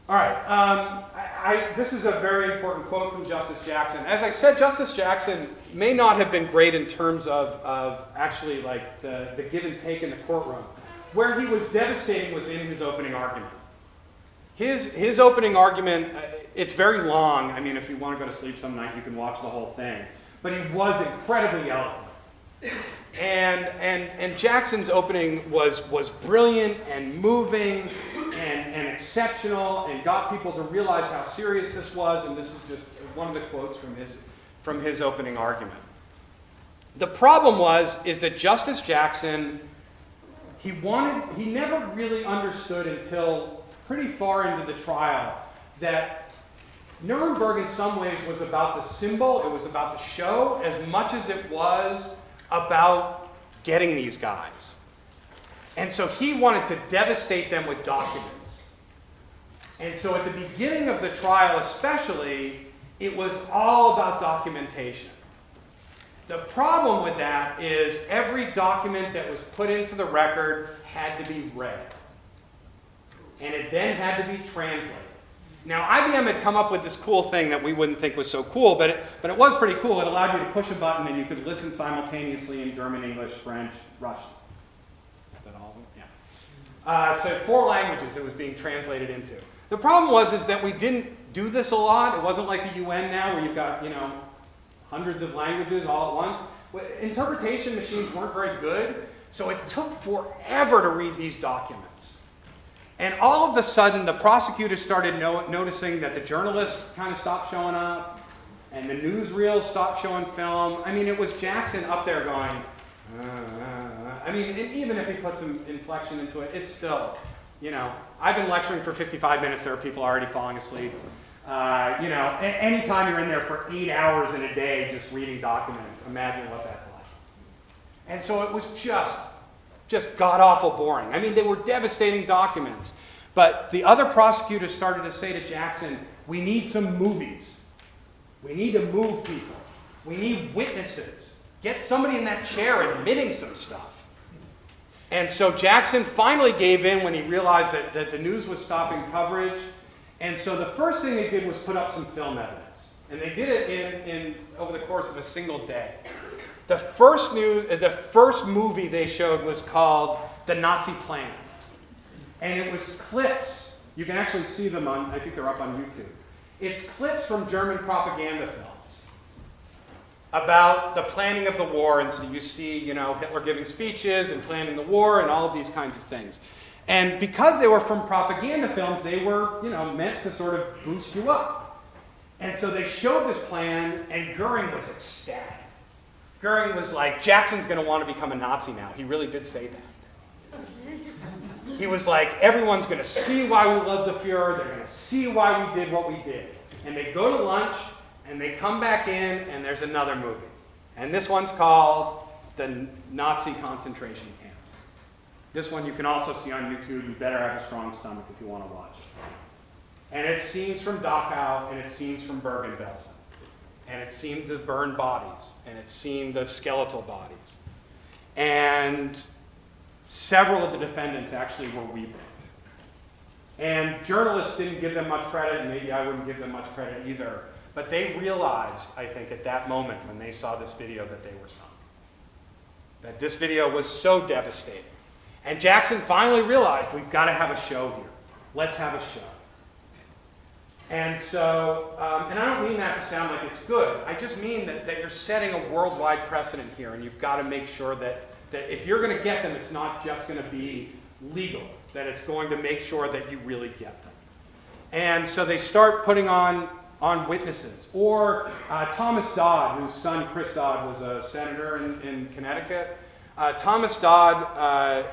All right, this is a very important quote from Justice Jackson. As I said, Justice Jackson may not have been great in terms of actually like the give and take in the courtroom. Where he was devastating was in his opening argument. His opening argument, it's very long. I mean, if you want to go to sleep some night, you can watch the whole thing. But he was incredibly eloquent. And Jackson's opening was brilliant and moving and exceptional, and got people to realize how serious this was. And this is just one of the quotes from his opening argument. The problem is that Justice Jackson, he never really understood until pretty far into the trial that Nuremberg in some ways was about the symbol, it was about the show, as much as it was about getting these guys. And so he wanted to devastate them with documents. And so at the beginning of the trial especially, it was all about documentation. The problem with that is every document that was put into the record had to be read. And it then had to be translated. Now, IBM had come up with this cool thing that we wouldn't think was so cool, but it was pretty cool. It allowed you to push a button and you could listen simultaneously in German, English, French, Russian. Is that all of them? Yeah. So 4 languages it was being translated into. The problem is that we didn't do this a lot. It wasn't like the UN now where you've got, hundreds of languages all at once. Interpretation machines weren't very good, so it took forever to read these documents. And all of a sudden, the prosecutors started noticing that the journalists kind of stopped showing up, and the newsreels stopped showing film. I mean, it was Jackson up there going, I mean, even if he put some inflection into it, it's still, I've been lecturing for 55 minutes, there are people already falling asleep. Anytime you're in there for 8 hours in a day just reading documents, imagine what that's like. And so it was just god-awful boring. I mean, they were devastating documents. But the other prosecutors started to say to Jackson, we need some movies. We need to move people. We need witnesses. Get somebody in that chair admitting some stuff. And so Jackson finally gave in when he realized that the news was stopping coverage. And so the first thing they did was put up some film evidence. And they did it in over the course of a single day. The first movie they showed was called The Nazi Plan. And it was clips. You can actually see them I think they're up on YouTube. It's clips from German propaganda films about the planning of the war. And so you see, Hitler giving speeches and planning the war and all of these kinds of things. And because they were from propaganda films, they were, meant to sort of boost you up. And so they showed this plan, and Goering was ecstatic. Goering was like, Jackson's going to want to become a Nazi now. He really did say that. He was like, everyone's going to see why we love the Fuhrer. They're going to see why we did what we did. And they go to lunch, and they come back in, and there's another movie. And this one's called The Nazi Concentration Camps. This one you can also see on YouTube. You better have a strong stomach if you want to watch it. And it's scenes from Dachau, and it's scenes from Bergen-Belsen. And it's scenes of burned bodies, and it's scenes of skeletal bodies. And several of the defendants actually were weeping. And journalists didn't give them much credit, and maybe I wouldn't give them much credit either. But they realized, I think, at that moment when they saw this video that they were sunk. That this video was so devastating. And Jackson finally realized, we've got to have a show here. Let's have a show. And so, and I don't mean that to sound like it's good. I just mean that you're setting a worldwide precedent here, and you've got to make sure that if you're going to get them, it's not just going to be legal, that it's going to make sure that you really get them. And so they start putting on on witnesses. Or Thomas Dodd, whose son Chris Dodd was a senator in Connecticut. Thomas Dodd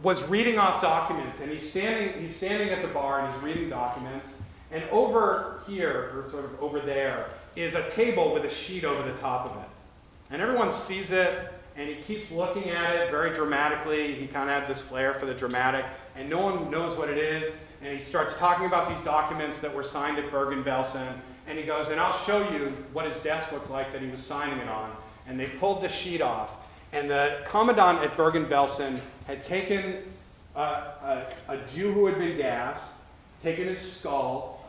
was reading off documents, and he's standing at the bar and he's reading documents. And over here, or sort of over there, is a table with a sheet over the top of it. And everyone sees it, and he keeps looking at it very dramatically. He kind of had this flair for the dramatic, and no one knows what it is. And he starts talking about these documents that were signed at Bergen-Belsen, and he goes, and I'll show you what his desk looked like that he was signing it on. And they pulled the sheet off, and the commandant at Bergen-Belsen had taken a Jew who had been gassed, taken his skull,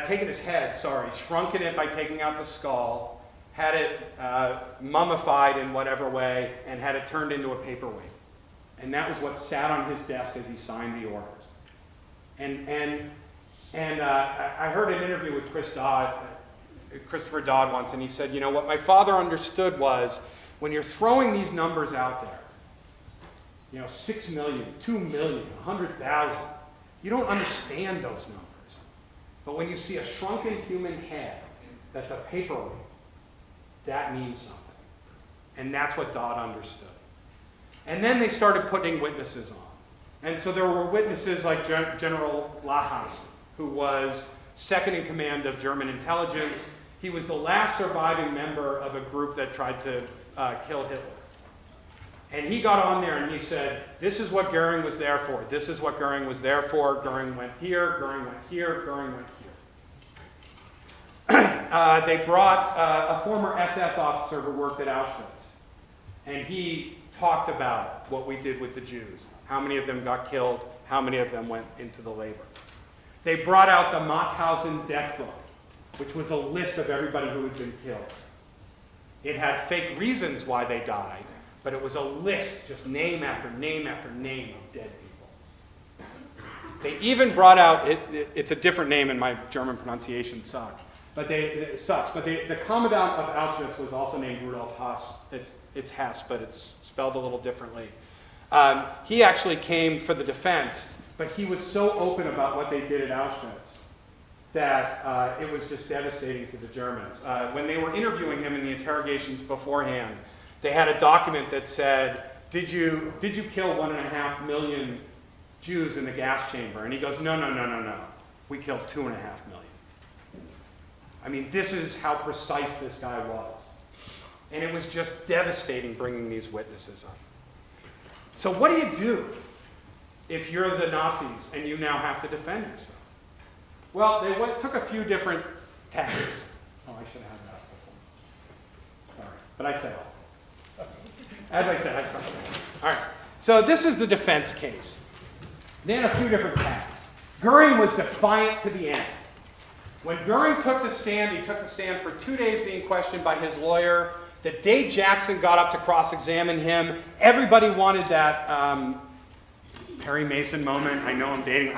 taken his head, shrunken it by taking out the skull, had it mummified in whatever way, and had it turned into a paperweight. And that was what sat on his desk as he signed the orders. And I heard an interview with Christopher Dodd once, and he said, you know, what my father understood was when you're throwing these numbers out there, you know, 6 million, 2 million, 100,000, you don't understand those numbers. But when you see a shrunken human head that's a paperweight, that means something. And that's what Dodd understood. And then they started putting witnesses on. And so there were witnesses like General Lahas, who was second in command of German intelligence. He was the last surviving member of a group that tried to kill Hitler. And he got on there and he said, this is what Goering was there for. This is what Goering was there for. Goering went here, Goering went here, Goering went here. They brought a former SS officer who worked at Auschwitz. And he talked about what we did with the Jews. How many of them got killed? How many of them went into the labor? They brought out the Mauthausen death book, which was a list of everybody who had been killed. It had fake reasons why they died, but it was a list, just name after name after name of dead people. They even brought out, it's a different name and my German pronunciation sucks, but the commandant of Auschwitz was also named Rudolf Hess. It's Hess, but it's spelled a little differently. He actually came for the defense, but he was so open about what they did at Auschwitz that it was just devastating to the Germans. When they were interviewing him in the interrogations beforehand, they had a document that said, did you kill 1.5 million Jews in the gas chamber? And he goes, no. We killed 2.5 million. I mean, this is how precise this guy was. And it was just devastating bringing these witnesses up. So what do if you're the Nazis and you now have to defend yourself? Well, they took a few different tactics. Oh, I should have had that before. Sorry, but I said all. As I said, I said all. All right, so this is the defense case. They had a few different tactics. Goering was defiant to the end. When Goering took the stand, he took the stand for 2 days being questioned by his lawyer. The day Jackson got up to cross-examine him, everybody wanted that Perry Mason moment. I know I'm dating.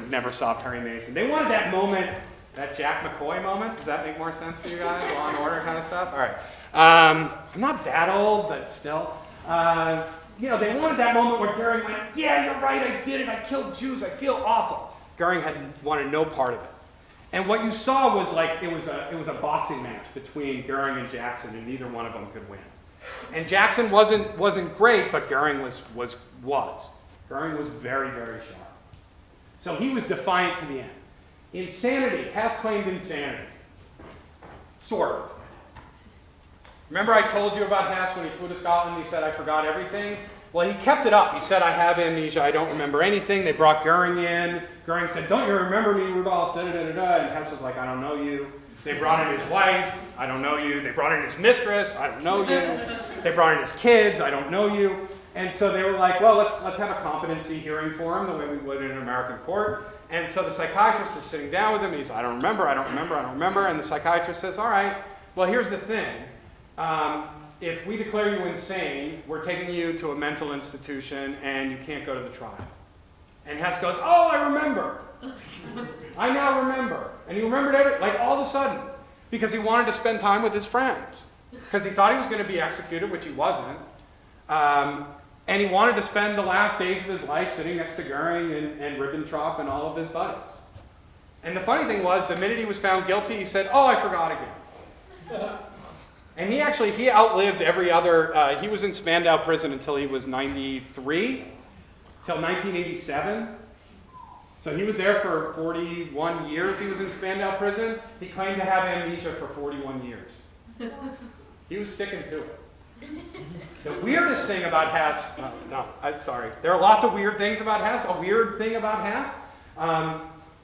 Never saw Perry Mason. They wanted that moment, that Jack McCoy moment. Does that make more sense for you guys? Law and Order kind of stuff? All right. I'm not that old, but still. They wanted that moment where Goering went, yeah, you're right, I did it. I killed Jews. I feel awful. Goering wanted no part of it. And what you saw was like it was a boxing match between Goering and Jackson, and neither one of them could win. And Jackson wasn't great, but Goering was. Goering was very, very sharp. So he was defiant to the end. Insanity. Hess claimed insanity. Sort of. Remember I told you about Hess when he flew to Scotland? He said, I forgot everything. Well, he kept it up. He said, I have amnesia. I don't remember anything. They brought Goering in. Goering said, don't you remember me, Rudolph? Da-da-da-da-da. And Hess was like, I don't know you. They brought in his wife. I don't know you. They brought in his mistress. I don't know you. They brought in his kids. I don't know you. And so they were like, well, let's have a competency hearing for him the way we would in an American court. And so the psychiatrist is sitting down with him. He's, I don't remember. And the psychiatrist says, all right, well, here's the thing. If we declare you insane, we're taking you to a mental institution and you can't go to the trial. And Hess goes, oh, I remember. I now remember. And he remembered everything, like all of a sudden, because he wanted to spend time with his friends. Because he thought he was going to be executed, which he wasn't. And he wanted to spend the last days of his life sitting next to Goering and Ribbentrop and all of his buddies. And the funny thing was, the minute he was found guilty, he said, "Oh, I forgot again." And he outlived every other, he was in Spandau prison until he was 93, till 1987. So he was there for 41 years, he was in Spandau prison. He claimed to have amnesia for 41 years. He was sticking to it. The weirdest thing about Hess, I'm sorry. There are lots of weird things about Hess. A weird thing about Hess,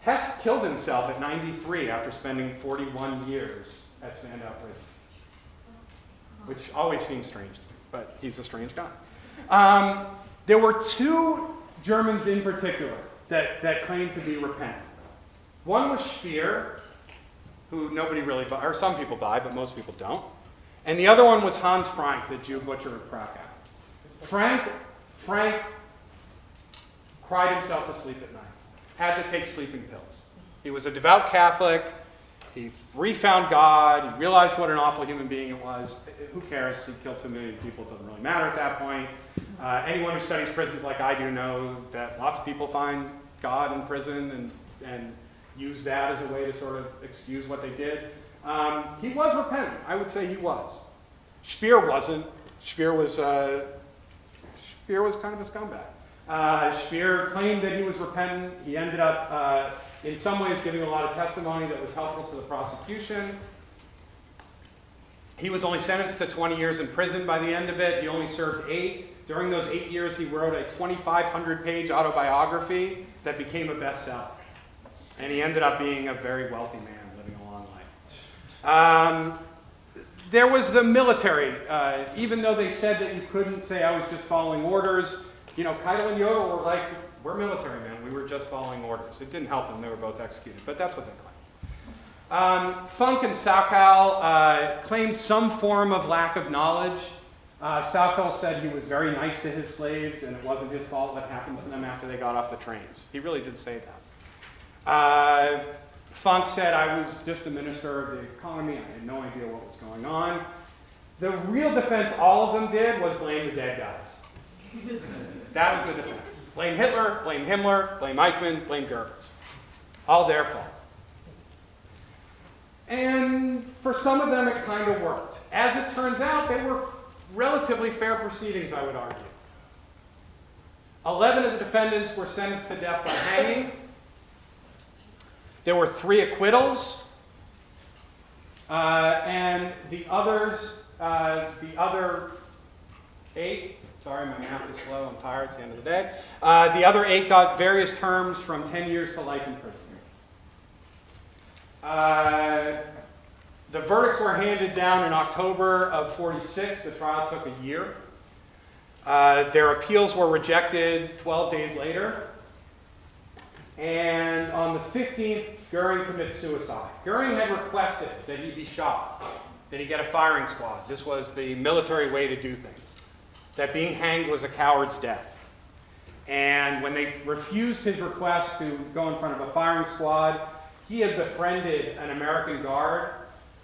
Hess killed himself at 93 after spending 41 years at Spandau prison. Which always seems strange to me, but he's a strange guy. There were two Germans in particular that claimed to be repentant. One was Speer, who nobody really buy, or some people buy, but most people don't. And the other one was Hans Frank, the Jew butcher of Krakow. Frank cried himself to sleep at night, had to take sleeping pills. He was a devout Catholic. He refound God. He realized what an awful human being it was. Who cares? He killed 2 million people. It doesn't really matter at that point. Anyone who studies prisons like I do know that lots of people find God in prison and use that as a way to sort of excuse what they did. He was repentant. I would say he was. Speer wasn't. Speer was kind of a scumbag. Speer claimed that he was repentant. He ended up, in some ways, giving a lot of testimony that was helpful to the prosecution. He was only sentenced to 20 years in prison by the end of it. He only served 8. During those 8 years, he wrote a 2,500-page autobiography that became a bestseller. And he ended up being a very wealthy man living a long life. There was the military. Even though they said that you couldn't say I was just following orders, Keitel and Jodl were like, we're military men. We were just following orders. It didn't help them. They were both executed. But that's what they claimed. Funk and Sauckel claimed some form of lack of knowledge. Sauckel said he was very nice to his slaves, and it wasn't his fault what happened to them after they got off the trains. He really did say that. Funk said, I was just a minister of the economy. I had no idea what was going on. The real defense all of them did was blame the dead guys. That was the defense. Blame Hitler, blame Himmler, blame Eichmann, blame Goebbels. All their fault. And for some of them, it kind of worked. As it turns out, they were relatively fair proceedings, I would argue. 11 of the defendants were sentenced to death by hanging. There were 3 acquittals. And the other 8, sorry, my math is slow, I'm tired, it's the end of the day. The other 8 got various terms from 10 years to life imprisonment. The verdicts were handed down in October of 46. The trial took a year. Their appeals were rejected 12 days later. And on the 15th, Goering commits suicide. Goering had requested that he be shot, that he get a firing squad. This was the military way to do things. That being hanged was a coward's death. And when they refused his request to go in front of a firing squad, he had befriended an American guard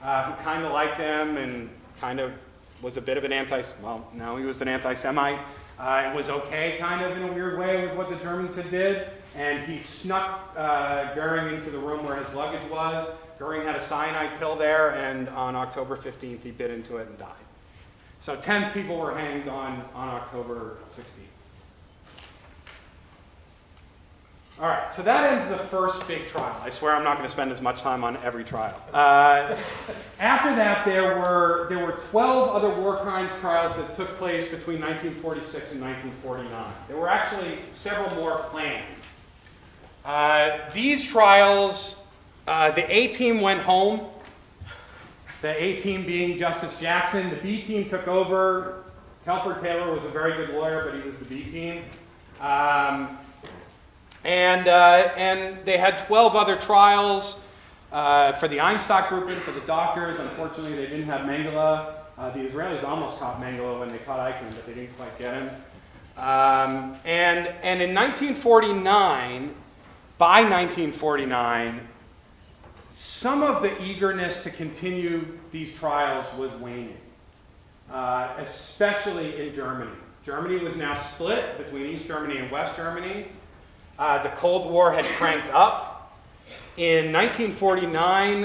who kind of liked him and kind of was a bit of an he was an anti-Semite. It was okay kind of in a weird way with what the Germans had did. And he snuck Goering into the room where his luggage was. Goering had a cyanide pill there, and on October 15th, he bit into it and died. So 10 people were hanged on October 16th. All right, so that ends the first big trial. I swear I'm not going to spend as much time on every trial. After that, there were 12 other war crimes trials that took place between 1946 and 1949. There were actually several more planned. These trials, the A team went home. The A team being Justice Jackson. The B team took over. Telford Taylor was a very good lawyer, but he was the B team. And they had 12 other trials for the Einstock group and for the doctors. Unfortunately, they didn't have Mengele. The Israelis almost caught Mengele when they caught Eichmann, but they didn't quite get him. And in 1949, by 1949, some of the eagerness to continue these trials was waning, especially in Germany. Germany was now split between East Germany and West Germany. The Cold War had cranked up. In 1949,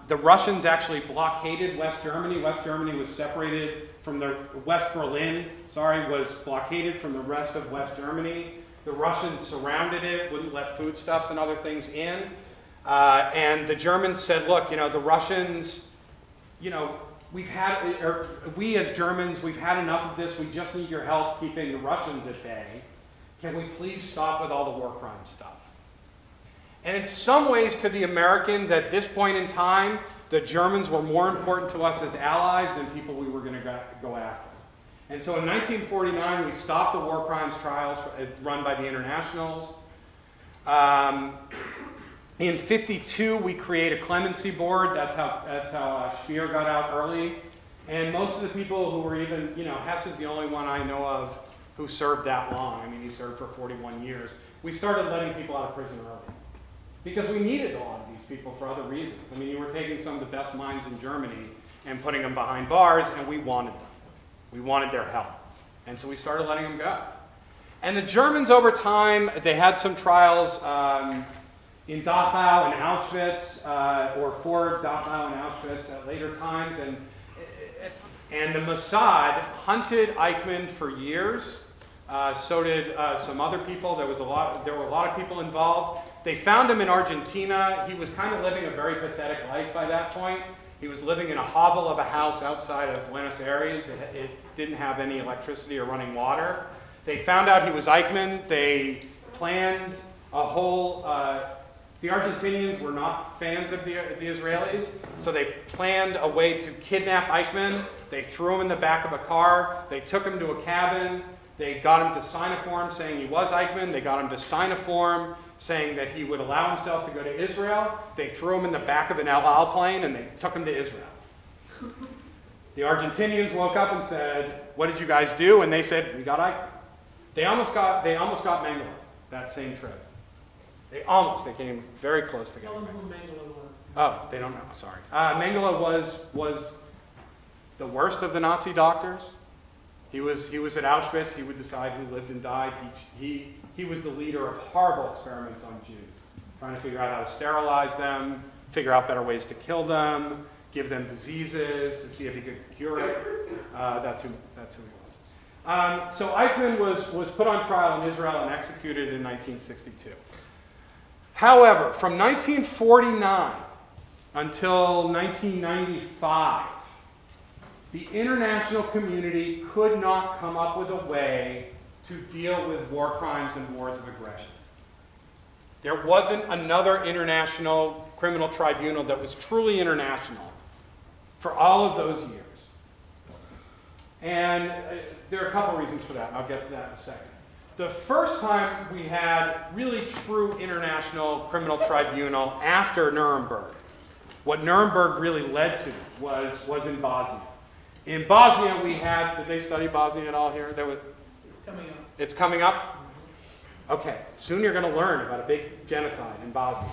the Russians actually blockaded West Germany. West Germany was separated from the West Berlin, was blockaded from the rest of West Germany. The Russians surrounded it, wouldn't let foodstuffs and other things in. And the Germans said, look, the Russians, we as Germans, we've had enough of this. We just need your help keeping the Russians at bay. Can we please stop with all the war crime stuff? And in some ways, to the Americans at this point in time, the Germans were more important to us as allies than people we were going to go after. And so in 1949, we stopped the war crimes trials run by the internationals. In 52, we create a clemency board. That's how Speer got out early. And most of the people who were even, Hess is the only one I know of who served that long. I mean, he served for 41 years. We started letting people out of prison early because we needed a lot of these people for other reasons. I mean, you were taking some of the best minds in Germany and putting them behind bars, and we wanted them. We wanted their help. And so we started letting them go. And the Germans, over time, they had some trials in Dachau and Auschwitz, or for Dachau and Auschwitz at later times. And the Mossad hunted Eichmann for years. So did some other people. There were a lot of people involved. They found him in Argentina. He was kind of living a very pathetic life by that point. He was living in a hovel of a house outside of Buenos Aires. It didn't have any electricity or running water. They found out he was Eichmann. They planned a whole... the Argentinians were not fans of the Israelis, so they planned a way to kidnap Eichmann. They threw him in the back of a car. They took him to a cabin. They got him to sign a form saying he was Eichmann. They got him to sign a form saying that he would allow himself to go to Israel. They threw him in the back of an El Al plane and they took him to Israel. The Argentinians woke up and said, "What did you guys do?" And they said, "We got Eichmann." They almost got Mengele that same trip. They came very close together. Tell them who Mengele was. Oh, they don't know. Sorry. Mengele was the worst of the Nazi doctors. He was at Auschwitz. He would decide who lived and died. He was the leader of horrible experiments on Jews, trying to figure out how to sterilize them, figure out better ways to kill them, give them diseases to see if he could cure it. That's who he was. So Eichmann was put on trial in Israel and executed in 1962. However, from 1949 until 1995, the international community could not come up with a way to deal with war crimes and wars of aggression. There wasn't another international criminal tribunal that was truly international for all of those years. And there are a couple reasons for that, and I'll get to that in a second. The first time we had really true international criminal tribunal after Nuremberg, what Nuremberg really led to was in Bosnia. In Bosnia we had, did they study Bosnia at all here? It's coming up. It's coming up? Okay, soon you're going to learn about a big genocide in Bosnia.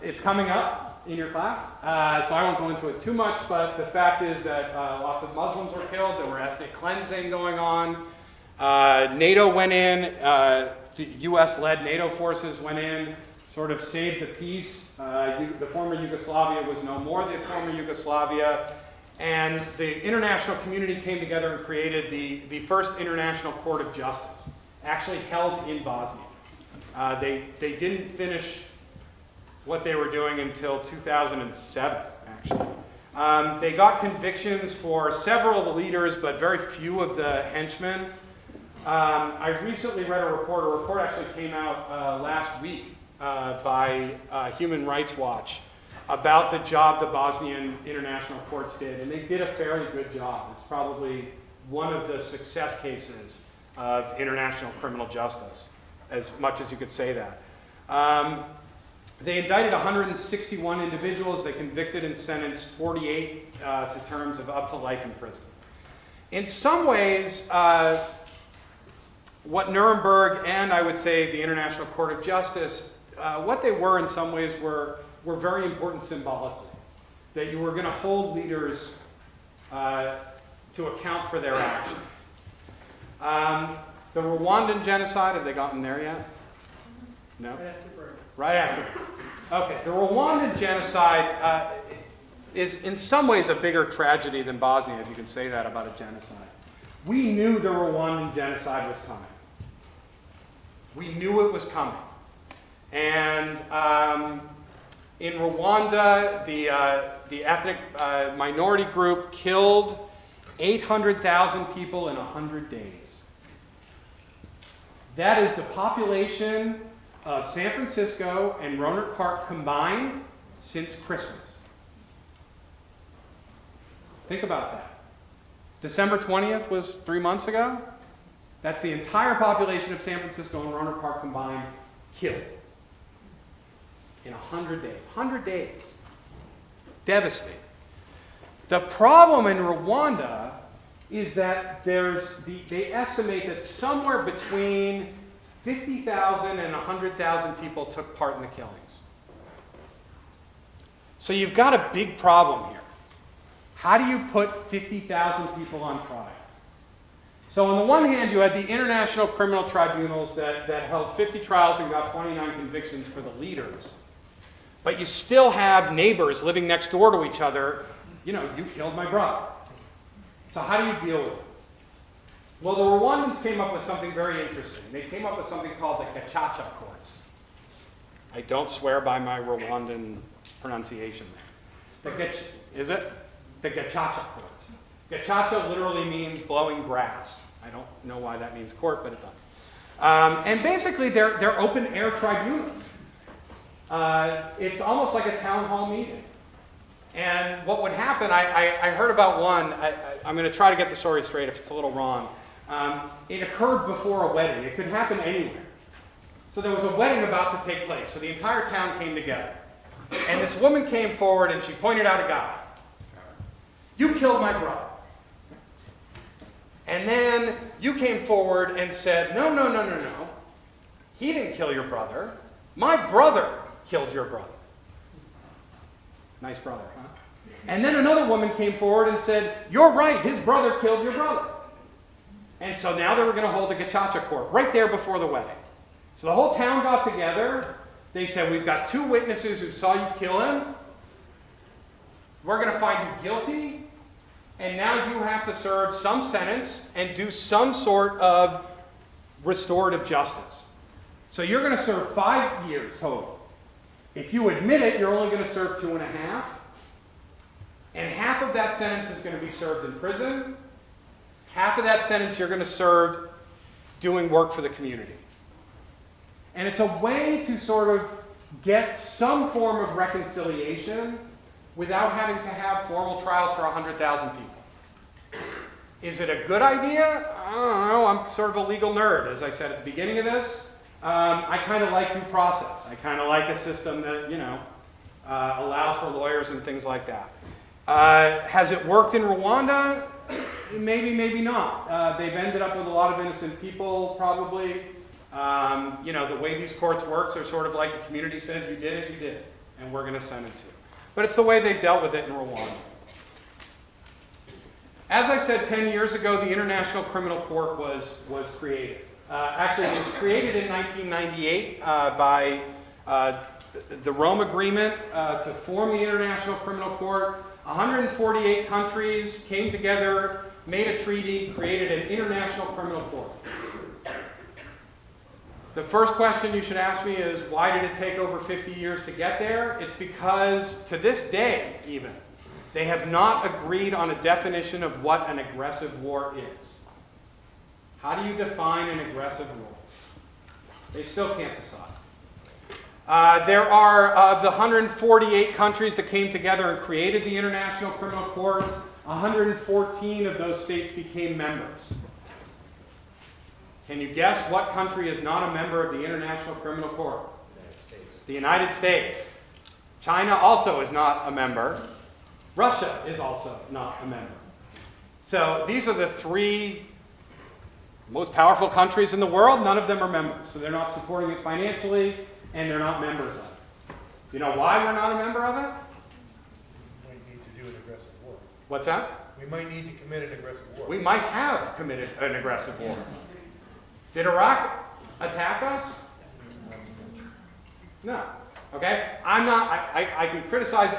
It's coming up in your class, so I won't go into it too much, but the fact is that lots of Muslims were killed, there were ethnic cleansing going on. NATO went in, the US-led NATO forces went in, sort of saved the peace. The former Yugoslavia was no more the former Yugoslavia. And the international community came together and created the first International Court of Justice, actually held in Bosnia. They didn't finish what they were doing until 2007, actually. They got convictions for several of the leaders, but very few of the henchmen. I recently read a report actually came out last week by Human Rights Watch about the job the Bosnian international courts did, and they did a fairly good job. It's probably one of the success cases of international criminal justice, as much as you could say that. They indicted 161 individuals. They convicted and sentenced 48 to terms of up to life in prison. In some ways, what Nuremberg and I would say the International Court of Justice, what they were in some ways were very important symbolically. That you were going to hold leaders to account for their actions. The Rwandan genocide, have they gotten there yet? No? Right after break. Right after. Okay, the Rwandan genocide is in some ways a bigger tragedy than Bosnia, if you can say that about a genocide. We knew the Rwandan genocide was coming. We knew it was coming. And in Rwanda, the ethnic minority group killed 800,000 people in 100 days. That is the population of San Francisco and Rohnert Park combined since Christmas. Think about that. December 20th was 3 months ago. That's the entire population of San Francisco and Rohnert Park combined killed in 100 days. 100 days. Devastating. The problem in Rwanda is that they estimate that somewhere between 50,000 and 100,000 people took part in the killings. So you've got a big problem here. How do you put 50,000 people on trial? So on the one hand, you had the international criminal tribunals that held 50 trials and got 29 convictions for the leaders. But you still have neighbors living next door to each other. You know, you killed my brother. So how do you deal with it? Well, the Rwandans came up with something very interesting. They came up with something called the Gacaca courts. I don't swear by my Rwandan pronunciation there. Is it? The Gacaca courts. Gacaca literally means blowing grass. I don't know why that means court, but it does. And basically, they're open-air tribunals. It's almost like a town hall meeting. And what would happen, I heard about one, I'm going to try to get the story straight if it's a little wrong. It occurred before a wedding. It could happen anywhere. So there was a wedding about to take place. So the entire town came together. And this woman came forward and she pointed out a guy. You killed my brother. And then you came forward and said, no. He didn't kill your brother. My brother killed your brother. Nice brother, huh? And then another woman came forward and said, you're right, his brother killed your brother. And so now they were going to hold a Gacaca court right there before the wedding. So the whole town got together. They said, we've got 2 witnesses who saw you kill him. We're going to find you guilty. And now you have to serve some sentence and do some sort of restorative justice. So you're going to serve 5 years total. If you admit it, you're only going to serve 2.5. And half of that sentence is going to be served in prison. Half of that sentence you're going to serve doing work for the community. And it's a way to sort of get some form of reconciliation without having to have formal trials for 100,000 people. Is it a good idea? I don't know. I'm sort of a legal nerd, as I said at the beginning of this. I kind of like due process. I kind of like a system that, allows for lawyers and things like that. Has it worked in Rwanda? Maybe, maybe not. They've ended up with a lot of innocent people, probably. The way these courts work, they're sort of like the community says, you did it, and we're going to sentence you. But it's the way they dealt with it in Rwanda. As I said, 10 years ago, the International Criminal Court was created. Actually, it was created in 1998 by the Rome Agreement to form the International Criminal Court. 148 countries came together, made a treaty, created an International Criminal Court. The first question you should ask me is, why did it take over 50 years to get there? It's because, to this day even, they have not agreed on a definition of what an aggressive war is. How do you define an aggressive war? They still can't decide. There are, of the 148 countries that came together and created the International Criminal Court, 114 of those states became members. Can you guess what country is not a member of the International Criminal Court? The United States. China also is not a member. Russia is also not a member. So these are the 3 most powerful countries in the world. None of them are members. So they're not supporting it financially, and they're not members of it. You know why we're not a member of it? We might need to do an aggressive war. What's that? We might need to commit an aggressive war. We might have committed an aggressive war. Did Iraq attack us? No. Okay? I can criticize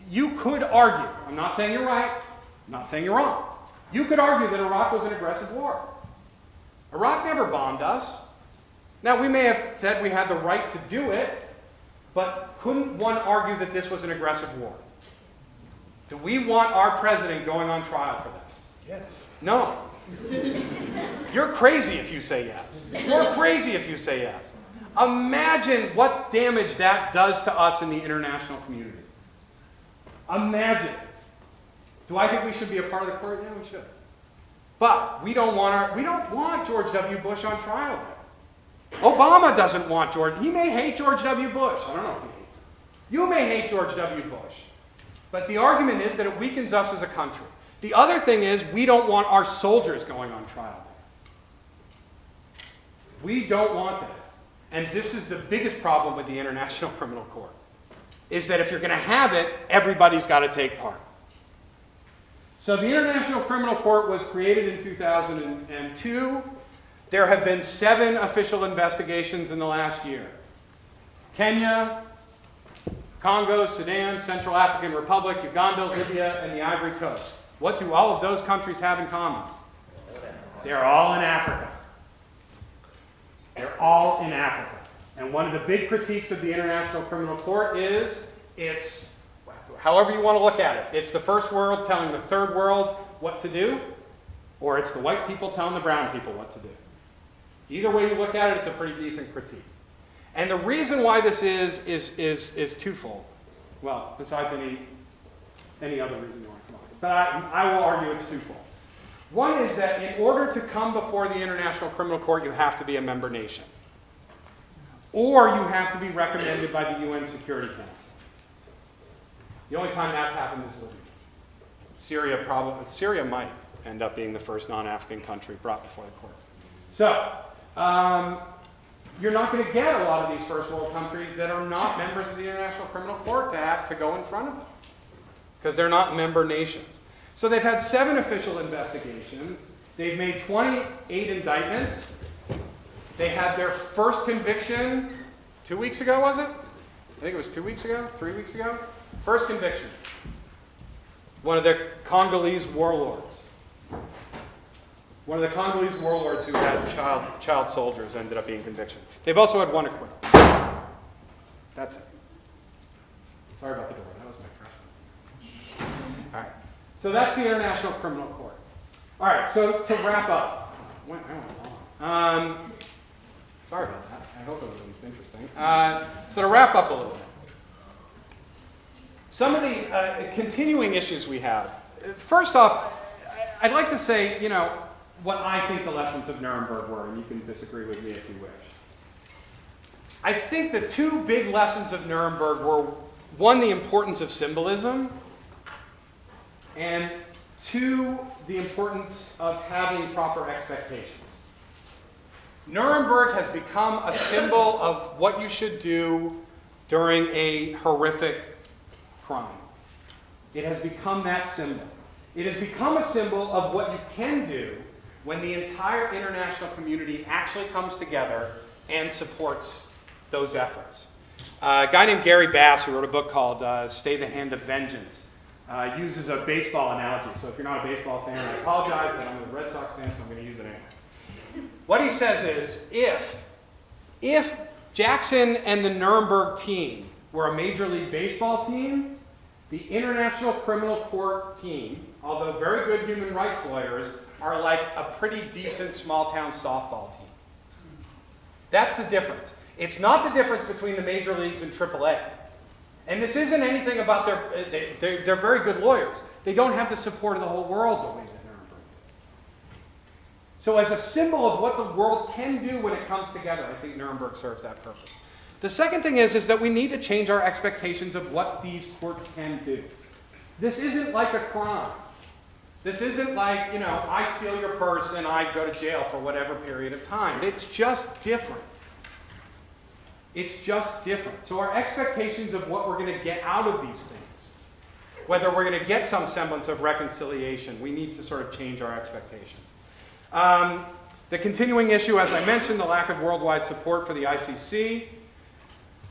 you could argue, I'm not saying you're right, I'm not saying you're wrong. You could argue that Iraq was an aggressive war. Iraq never bombed us. Now, we may have said we had the right to do it, but couldn't one argue that this was an aggressive war? Do we want our president going on trial for this? Yes. No. You're crazy if you say yes. You're crazy if you say yes. Imagine what damage that does to us in the international community. Imagine. Do I think we should be a part of the court? Yeah, we should. But we don't want George W. Bush on trial there. Obama doesn't want George. He may hate George W. Bush. I don't know if he hates him. You may hate George W. Bush. But the argument is that it weakens us as a country. The other thing is we don't want our soldiers going on trial there. We don't want that. And this is the biggest problem with the International Criminal Court, is that if you're going to have it, everybody's got to take part. So the International Criminal Court was created in 2002. There have been 7 official investigations in the last year. Kenya, Congo, Sudan, Central African Republic, Uganda, Libya, and the Ivory Coast. What do all of those countries have in common? They're all in Africa. They're all in Africa. And one of the big critiques of the International Criminal Court is it's, however you want to look at it, it's the first world telling the third world what to do, or it's the white people telling the brown people what to do. Either way you look at it, it's a pretty decent critique. And the reason why this is twofold. Well, besides any other reason you want to come up with. But I will argue it's twofold. One is that in order to come before the International Criminal Court, you have to be a member nation. Or you have to be recommended by the UN Security Council. The only time that's happened is Libya. Syria might end up being the first non-African country brought before the court. So, you're not going to get a lot of these first world countries that are not members of the International Criminal Court to have to go in front of them, because they're not member nations. So they've had 7 official investigations. They've made 28 indictments. They had their first conviction 2 weeks ago, was it? I think it was 2 weeks ago, 3 weeks ago. First conviction. One of the Congolese warlords. One of the Congolese warlords who had child soldiers ended up being convicted. They've also had 1 acquittal. That's it. Sorry about the door. That was my freshman. All right. So that's the International Criminal Court. All right. So to wrap up. I went long. Sorry about that. I hope it was at least interesting. So to wrap up a little bit. Some of the continuing issues we have. First off, I'd like to say, what I think the lessons of Nuremberg were, and you can disagree with me if you wish. I think the 2 big lessons of Nuremberg were, 1, the importance of symbolism, and 2, the importance of having proper expectations. Nuremberg has become a symbol of what you should do during a horrific crime. It has become that symbol. It has become a symbol of what you can do when the entire international community actually comes together and supports those efforts. A guy named Gary Bass, who wrote a book called Stay the Hand of Vengeance, uses a baseball analogy. So if you're not a baseball fan, I apologize, but I'm a Red Sox fan, so I'm going to use it anyway. What he says is, if Jackson and the Nuremberg team were a Major League Baseball team, the International Criminal Court team, although very good human rights lawyers, are like a pretty decent small-town softball team. That's the difference. It's not the difference between the major leagues and AAA. And this isn't anything about they're very good lawyers. They don't have the support of the whole world the way that Nuremberg did. So as a symbol of what the world can do when it comes together, I think Nuremberg serves that purpose. The second thing is that we need to change our expectations of what these courts can do. This isn't like a crime. This isn't like, I steal your purse and I go to jail for whatever period of time. It's just different. It's just different. So our expectations of what we're going to get out of these things, whether we're going to get some semblance of reconciliation, we need to sort of change our expectations. The continuing issue, as I mentioned, the lack of worldwide support for the ICC.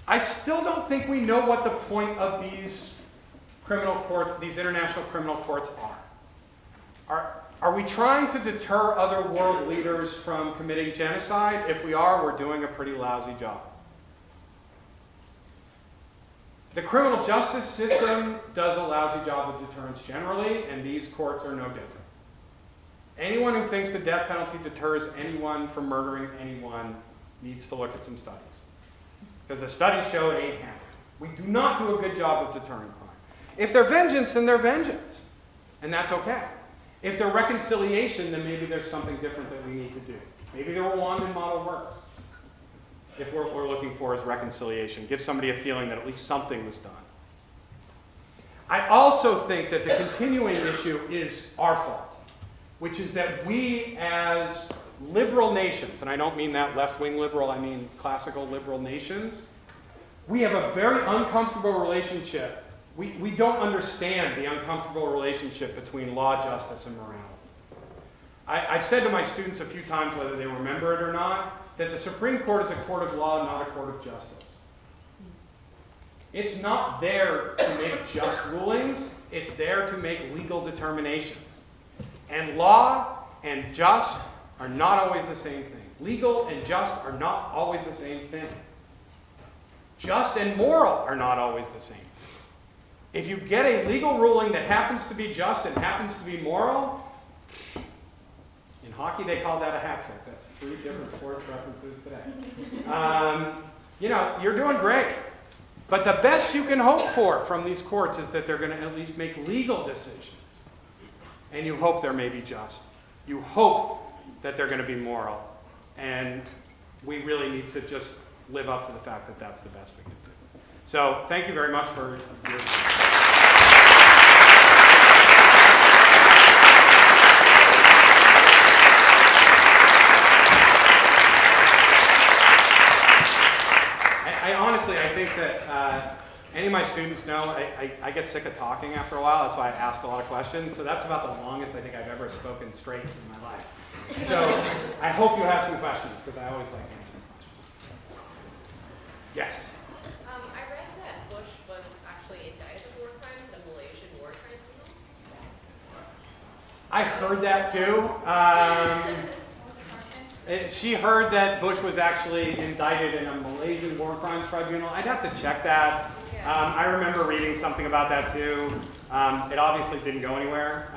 I still don't think we know what the point of these criminal courts, these international criminal courts are. Are we trying to deter other world leaders from committing genocide? If we are, we're doing a pretty lousy job. The criminal justice system does a lousy job of deterrence generally, and these courts are no different. Anyone who thinks the death penalty deters anyone from murdering anyone needs to look at some studies. Because the studies show it ain't happening. We do not do a good job of deterring crime. If they're vengeance, then they're vengeance. And that's okay. If they're reconciliation, then maybe there's something different that we need to do. Maybe the Rwandan model works. If what we're looking for is reconciliation, give somebody a feeling that at least something was done. I also think that the continuing issue is our fault, which is that we as liberal nations, and I don't mean that left-wing liberal, I mean classical liberal nations, we have a very uncomfortable relationship. We don't understand the uncomfortable relationship between law, justice, and morality. I've said to my students a few times, whether they remember it or not, that the Supreme Court is a court of law, not a court of justice. It's not there to make just rulings, it's there to make legal determinations. And law and just are not always the same thing. Legal and just are not always the same thing. Just and moral are not always the same. If you get a legal ruling that happens to be just and happens to be moral, in hockey they call that a hat trick. That's 3 different sports references today. You know, you're doing great. But the best you can hope for from these courts is that they're going to at least make legal decisions. And you hope they're maybe just. You hope that they're going to be moral. And we really need to just live up to the fact that that's the best we can do. So thank you very much for your I think that any of my students know I get sick of talking after a while. That's why I ask a lot of questions. So that's about the longest I think I've ever spoken straight in my life. So I hope you have some questions, because I always like answering questions. Yes? I read that Bush was actually indicted of war crimes in a Malaysian war tribunal. I heard that too. She heard that Bush was actually indicted in a Malaysian war crimes tribunal. I'd have to check that. I remember reading something about that too. It obviously didn't go anywhere.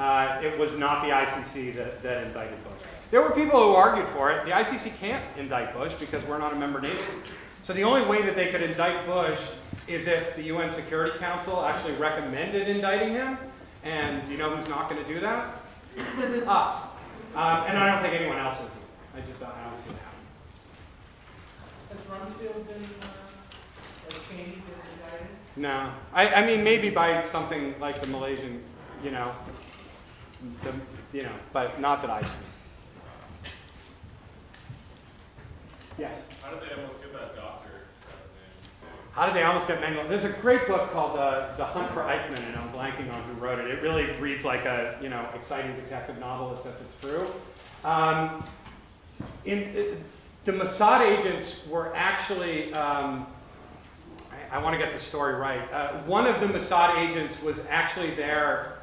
It was not the ICC that indicted Bush. There were people who argued for it. The ICC can't indict Bush because we're not a member nation. So the only way that they could indict Bush is if the UN Security Council actually recommended indicting him. And do you know who's not going to do that? Us. And I don't think anyone else is. I don't see it happen. Has Rumsfeld been changed or indicted? No. I mean, maybe by something like the Malaysian, but not that I've seen. Yes? How did they almost get that doctor? How did they almost get Mengele? There's a great book called The Hunt for Eichmann, and I'm blanking on who wrote it. It really reads like a, exciting detective novel, except it's true. The Mossad agents were actually, I want to get the story right. One of the Mossad agents was actually there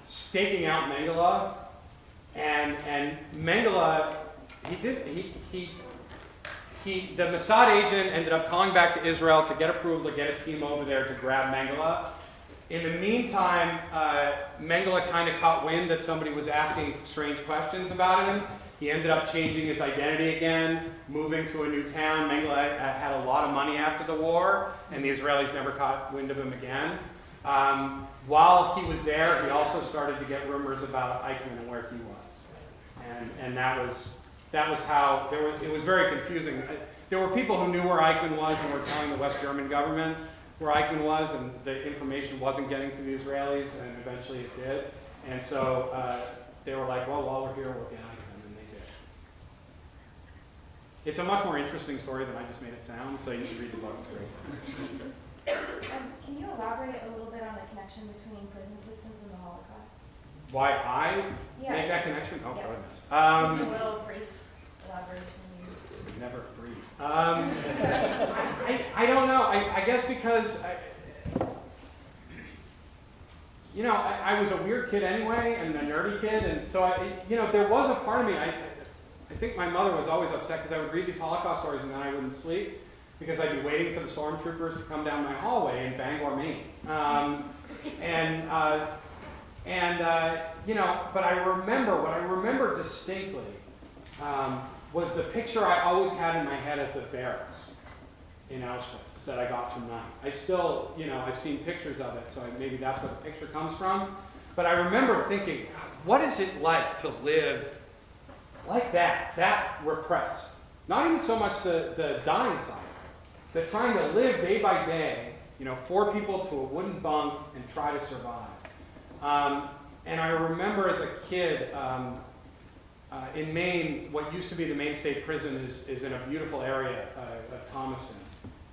staking out Mengele, and Mengele, the Mossad agent ended up calling back to Israel to get approval to get a team over there to grab Mengele. In the meantime, Mengele kind of caught wind that somebody was asking strange questions about him. He ended up changing his identity again, moving to a new town. Mengele had a lot of money after the war, and the Israelis never caught wind of him again. While he was there, he also started to get rumors about Eichmann and where he was. And that was how, it was very confusing. There were people who knew where Eichmann was and were telling the West German government where Eichmann was, and the information wasn't getting to the Israelis, and eventually it did. And so they were like, well, while we're here, we'll get Eichmann, and they did. It's a much more interesting story than I just made it sound, so you should read the book. It's great. Can you elaborate a little bit on the connection between prison systems and the Holocaust? Why I Yeah. make that connection? Oh, Yes. goodness. Just a little brief elaboration. Never brief. I don't know. I guess because I was a weird kid anyway, and a nerdy kid, and so there was a part of me. I think my mother was always upset because I would read these Holocaust stories and then I wouldn't sleep because I'd be waiting for the stormtroopers to come down my hallway in Bangor, Maine. But I remember what I remember distinctly was the picture I always had in my head of the barracks in Auschwitz that I got from night. I still, I've seen pictures of it, so maybe that's where the picture comes from. But I remember thinking, what is it like to live like that repressed? Not even so much the dying side, but trying to live day by day, 4 people to a wooden bunk and try to survive. And I remember as a kid, in Maine, what used to be the Maine State Prison is in a beautiful area of Thomaston.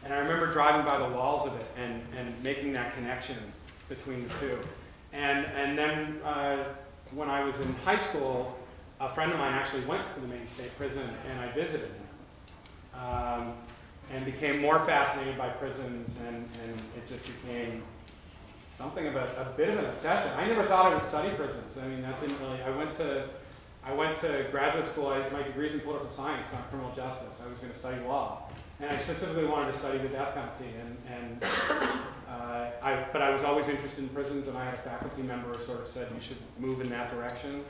And I remember driving by the walls of it and making that connection between the two. And then when I was in high school, a friend of mine actually went to the Maine State Prison and I visited him. And became more fascinated by prisons, and it just became something of a bit of an obsession. I never thought I would study prisons. I mean, that didn't really, I went to graduate school. My degree's in political science, not criminal justice. I was going to study law. And I specifically wanted to study the death penalty. But I was always interested in prisons, and I had a faculty member who sort of said, you should move in that direction.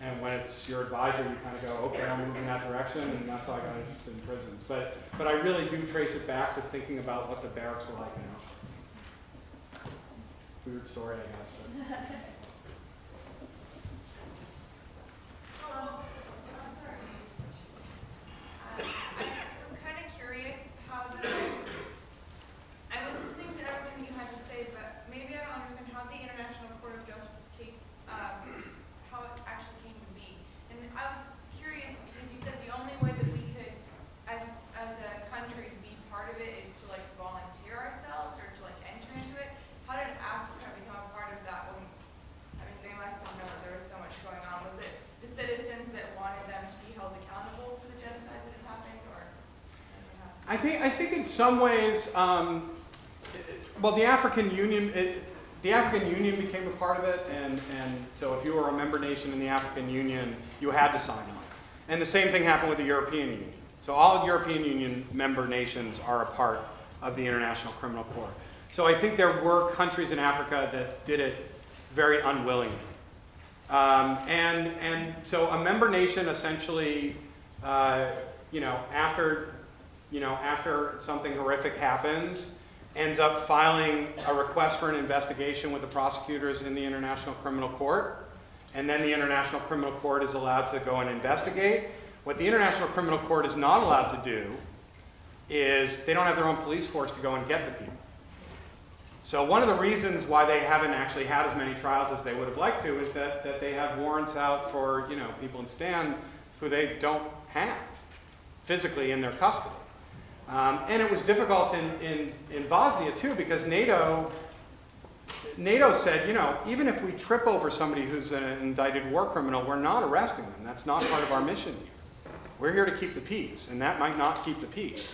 And when it's your advisor, you kind of go, okay, I'm moving in that direction, and that's how I got interested in prisons. But I really do trace it back to thinking about what the barracks were like in Auschwitz. Weird story, I guess. Hello. I'm sorry. I was kind of curious how I was listening to everything you had to say, but maybe I don't understand how the International Court of Justice case, how it actually came to be. And I was curious because you said the only way that we could, as a country, be part of it is to volunteer ourselves or to enter into it. How did Africa become a part of that? They must have known that there was so much going on. Was it the citizens that wanted them to be held accountable for the genocides that had happened, or? I think in some ways, the African Union. The African Union became a part of it, and so if you were a member nation in the African Union, you had to sign on. And the same thing happened with the European Union. So all European Union member nations are a part of the International Criminal Court. So I think there were countries in Africa that did it very unwillingly. So a member nation essentially, after something horrific happens, ends up filing a request for an investigation with the prosecutors in the International Criminal Court, and then the International Criminal Court is allowed to go and investigate. What the International Criminal Court is not allowed to do is they don't have their own police force to go and get the people. So one of the reasons why they haven't actually had as many trials as they would have liked to is that they have warrants out for people in Stan who they don't have physically in their custody. And it was difficult in Bosnia too, because NATO said, even if we trip over somebody who's an indicted war criminal, we're not arresting them. That's not part of our mission here. We're here to keep the peace, and that might not keep the peace.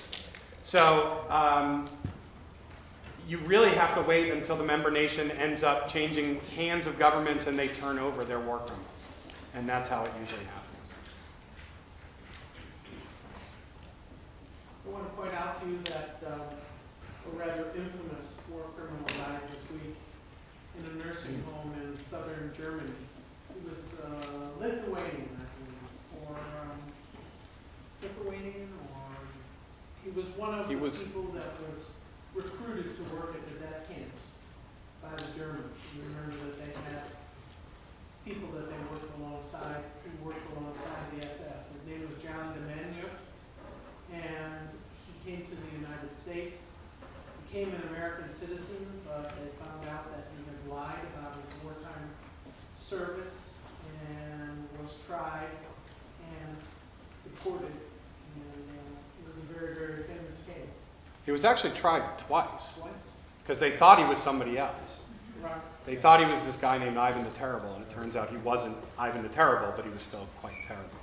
So you really have to wait until the member nation ends up changing hands of governments and they turn over their war criminals. And that's how it usually happens. I want to point out to you that a rather infamous war criminal died this week in a nursing home in southern Germany. He was Lithuanian, I believe, or Lithuanian, or he was one of the people that was recruited to work at the death camps by the Germans. You remember that they had people that they worked alongside, who worked alongside the SS. His name was John Demenu, and he came to the United States, became an American citizen, but they found out that he had lied about his wartime service and was tried and deported. And it was a very, very famous case. He was actually tried twice Twice? because they thought he was somebody else. Right. They thought he was this guy named Ivan the Terrible, and it turns out he wasn't Ivan the Terrible, but he was still quite terrible.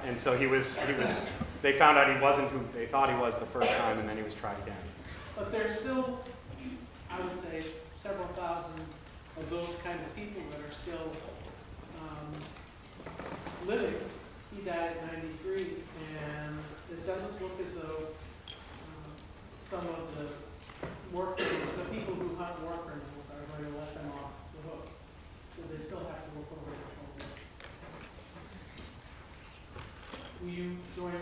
And so they found out he wasn't who they thought he was the first time, and then he was tried again. But there's still, I would say, several thousand of those kind of people that are still living. He died at 93, and it doesn't look as though some of the people who hunt war criminals are going to let them off the hook. So they still have to look over their shoulders. Will you join me